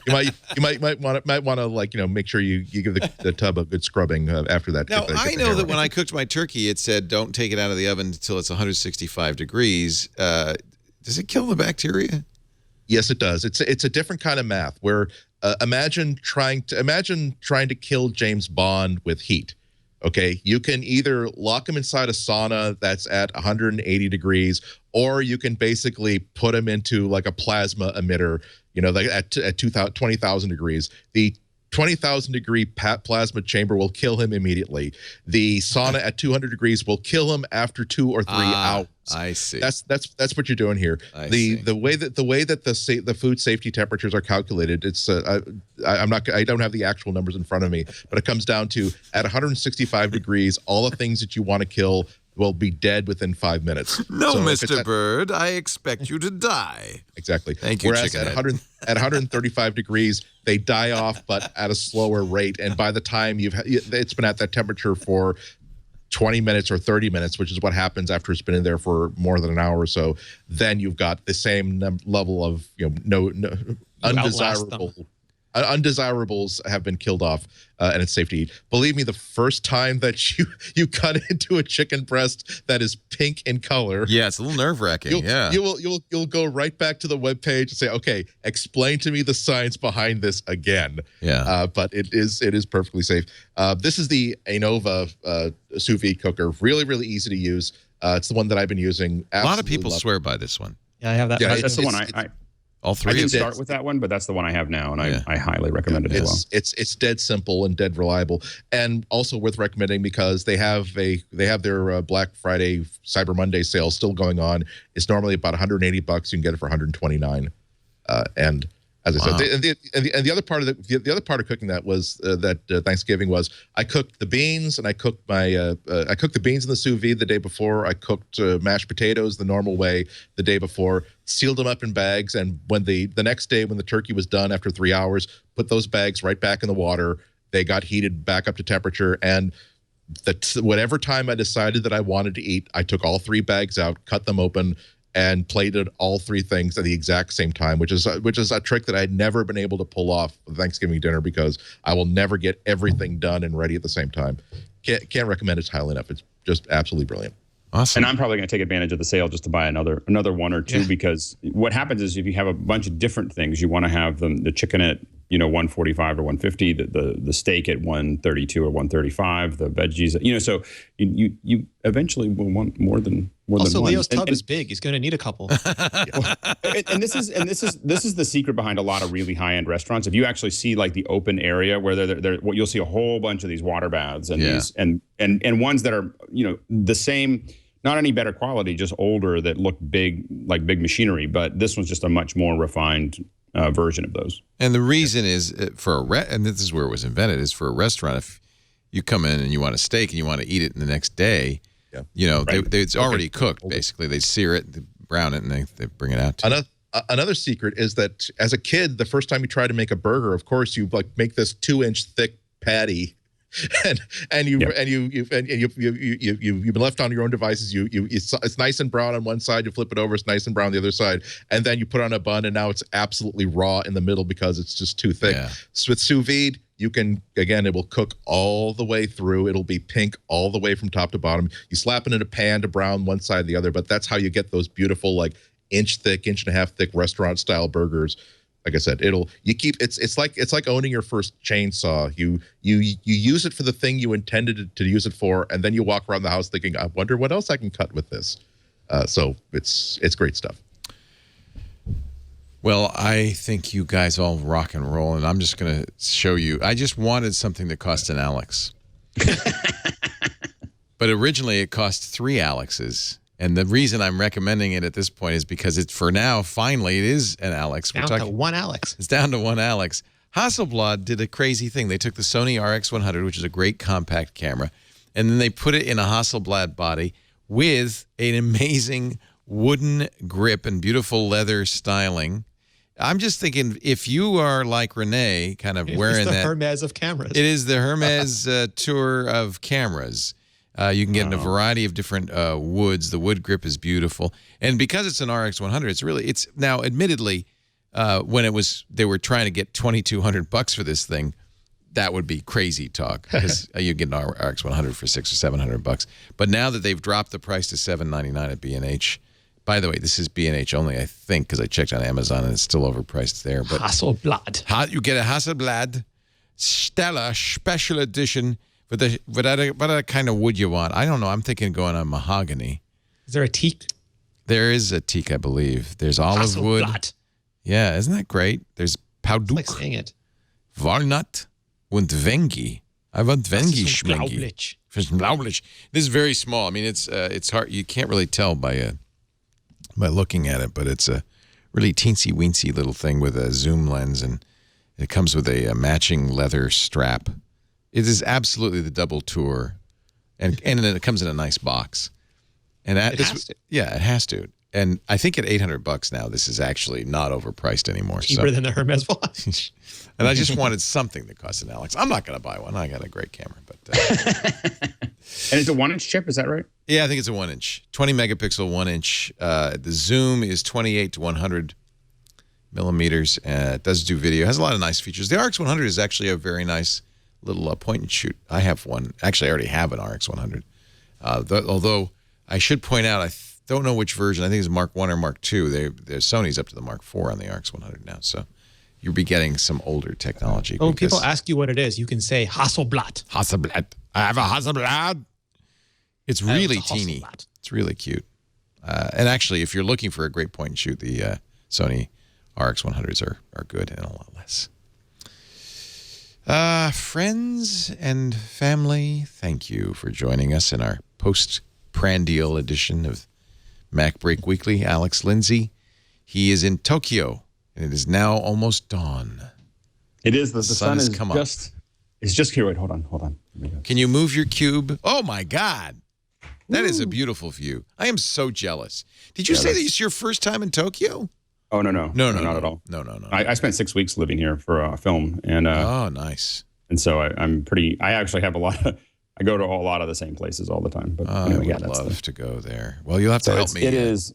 You might want to make sure you give the tub a good scrubbing after that. Now, I know that when I cooked my turkey, it said don't take it out of the oven until it's 165 degrees. Does it kill the bacteria? Yes, it does. It's a different kind of math where imagine trying to kill James Bond with heat. Okay, you can either lock him inside a sauna that's at 180 degrees, or you can basically put him into like a plasma emitter, like at 20,000 degrees. The 20,000 degree plasma chamber will kill him immediately. The sauna at 200 degrees will kill him after 2 or 3 hours. I see. That's what you're doing here. The way that the food safety temperatures are calculated, it's I don't have the actual numbers in front of me, but it comes down to at 165 degrees, all the things that you want to kill will be dead within 5 minutes. No, so Mr. Bird, I expect you to die. Exactly. Thank you, Whereas at 135 degrees, they die off, but at a slower rate. And by the time it's been at that temperature for 20 minutes or 30 minutes, which is what happens after it's been in there for more than an hour or so, then you've got the same level of undesirables have been killed off, and it's safe to eat. Believe me, the first time that you cut into a chicken breast that is pink in color, yeah, it's a little nerve-wracking. You'll go right back to the webpage and say, okay, explain to me the science behind this again. Yeah, but it is perfectly safe. This is the Innova sous vide cooker. Really, really easy to use. It's the one that I've been using. A lot of people swear by this one. Yeah, I have that. Yeah, that's the one all three. I didn't start with that one, but that's the one I have now, and I highly recommend it as well. It's dead simple and dead reliable, and also worth recommending because they have their Black Friday Cyber Monday sale still going on. It's normally about $180. You can get it for $129, and as I said, the other part of the other part of cooking that was Thanksgiving was I cooked the beans, and I cooked the beans in the sous vide the day before. I cooked mashed potatoes the normal way the day before, sealed them up in bags, and when the next day when the turkey was done after 3 hours, put those bags right back in the water. They got heated back up to temperature, and whatever time I decided that I wanted to eat, I took all 3 bags out, cut them open, and plated all 3 things at the exact same time, which is a trick that I'd never been able to pull off for Thanksgiving dinner because I will never get everything done and ready at the same time. Can't recommend it highly enough. It's just absolutely brilliant. Awesome. And I'm probably going to take advantage of the sale just to buy another one or two, because what happens is if you have a bunch of different things, you want to have the chicken at 145 or 150, the steak at 132 or 135, the veggies, so you eventually will want more than one. Also, Leo's tub is big. He's going to need a couple. and this is the secret behind a lot of really high-end restaurants. If you actually see like the open area where you'll see a whole bunch of these water baths and these and ones that are the same, not any better quality, just older, that look big, like big machinery. But this one's just a much more refined version of those. And the reason is and this is where it was invented, is for a restaurant. If you come in and you want a steak and you want to eat it the next day, it's already cooked. Basically, they sear it, they brown it, and they bring it out to you. Another secret is that as a kid, the first time you try to make a burger, of course, you make this 2-inch thick patty. And you've been left on your own devices. It's nice and brown on one side. You flip it over, it's nice and brown on the other side, and then you put on a bun, and now it's absolutely raw in the middle because it's just too thick. So with sous vide, you can, again, it will cook all the way through. It'll be pink all the way from top to bottom. You slap it in a pan to brown one side or the other, but that's how you get those beautiful, like inch and a half thick restaurant style burgers. like I said, it's like owning your first chainsaw. You use it for the thing you intended to use it for, and then you walk around the house thinking, I wonder what else I can cut with this. So it's great stuff. Well, I think you guys all rock and roll, and I'm just going to show you. I just wanted something that cost an Alex. But originally it cost 3 Alexes. And the reason I'm recommending it at this point is because it's, for now, finally, it is an Alex. Down to one Alex. It's down to one Alex. Hasselblad did a crazy thing. They took the Sony RX100, which is a great compact camera, and then they put it in a Hasselblad body with an amazing wooden grip and beautiful leather styling. I'm just thinking, if you are like Rene, kind of wearing that. It's the Hermes of cameras. It is the Hermes tour of cameras. You can get in a variety of different woods. The wood grip is beautiful. And because it's an RX100, it's now, admittedly, when they were trying to get $2,200 for this thing, that would be crazy talk, because you get an RX100 for $600 or $700. But now that they've dropped the price to $799 at B&H, by the way, this is B&H only, I think, because I checked on Amazon and it's still overpriced there. But Hasselblad. You get a Hasselblad Stella Special Edition for whatever kind of wood you want. I don't know. I'm thinking going on mahogany. Is there a teak? There is a teak, I believe. There's olive wood. Yeah, isn't that great? There's Pauduk. Like saying it. Walnut und Wengi. I want Wengi schmengi. Blaublich. This is very small. I mean, it's hard. You can't really tell by looking at it, but it's a really teensy-weensy little thing with a zoom lens, and it comes with a matching leather strap. It is absolutely the double tour, and then it comes in a nice box. And it has to. Yeah, it has to. And I think at $800 now, this is actually not overpriced anymore. Cheaper than the Hermes watch. And I just wanted something that cost an Alex. I'm not going to buy one. I got a great camera, but. And it's a 1-inch chip, is that right? Yeah, I think it's a 1-inch, 20 megapixel 1-inch. The zoom is 28 to 100 millimeters. It does do video. It has a lot of nice features. The RX100 is actually a very nice little point and shoot. I have one. Actually, I already have an RX100. Although I should point out, I don't know which version. I think it's Mark 1 or Mark 2. Sony's up to the Mark 4 on the RX100 now. So you'll be getting some older technology. When people ask you what it is, you can say Hasselblad. Hasselblad. I have a Hasselblad. It's really teeny. It's really cute. And actually, if you're looking for a great point and shoot, the Sony RX100s are good and a lot less. Friends and family, thank you for joining us in our post-prandial edition of MacBreak Weekly. Alex Lindsay, he is in Tokyo, and it is now almost dawn. It is. The sun is come just... It's just here. Wait, hold on. Can you move your cube? Oh, my God. That is a beautiful view. I am so jealous. Did you say that it's your first time in Tokyo? Oh, no, not at all. No. I spent 6 weeks living here for a film, and oh, nice. And so I'm pretty. I actually have a lot of. I go to a lot of the same places all the time. But anyway, I would love to go there. Well, you'll have to help me. It's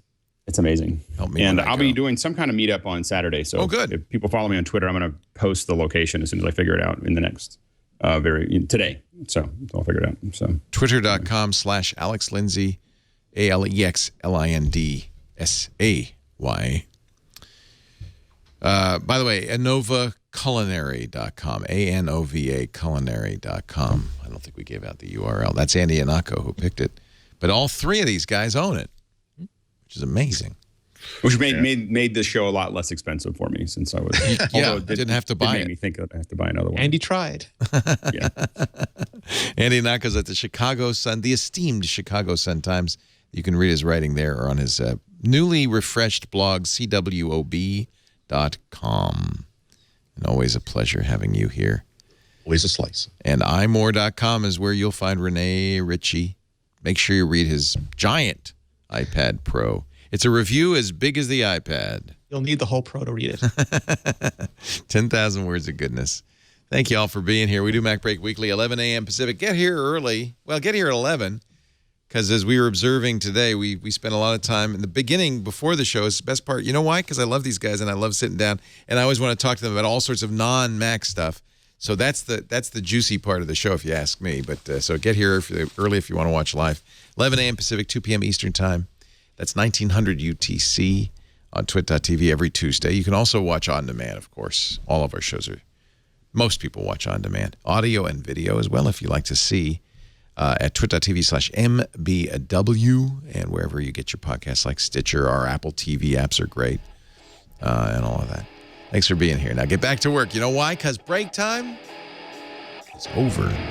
amazing. Help me. And I'll be doing some kind of meetup on Saturday. So good. If people follow me on Twitter, I'm going to post the location as soon as I figure it out in the next today. So I'll figure it out. So Twitter.com/Alex Lindsay, AlexLindsay. By the way, AnovaCulinary.com, ANOVA Culinary.com. I don't think we gave out the URL. That's Andy Ihnatko who picked it. But all 3 of these guys own it, which is amazing. Which made this show a lot less expensive for me since I was. I didn't have to buy it. Made me think that I have to buy another one. Andy tried. Yeah. Andy Ihnatko's at the Chicago Sun, the esteemed Chicago Sun-Times. You can read his writing there or on his newly refreshed blog, CWOB.com. And always a pleasure having you here. Always a slice. And imore.com is where you'll find Rene Ritchie. Make sure you read his giant iPad Pro. It's a review as big as the iPad. You'll need the whole Pro to read it. 10,000 words of goodness. Thank you all for being here. We do MacBreak Weekly, 11 a.m. Pacific. Get here early. Well, get here at 11, because as we were observing today, we spent a lot of time in the beginning before the show. It's the best part. You know why? Because I love these guys, and I love sitting down, and I always want to talk to them about all sorts of non-Mac stuff. So that's the juicy part of the show, if you ask me. But so get here early if you want to watch live. 11 a.m. Pacific, 2 p.m. Eastern Time. That's 1900 UTC on twit.tv every Tuesday. You can also watch on demand, of course. All of our shows most people watch on demand. Audio and video as well, if you like to see, at twit.tv/MBW and wherever you get your podcasts like Stitcher. Our Apple TV apps are great and all of that. Thanks for being here. Now get back to work. You know why? Because break time is over.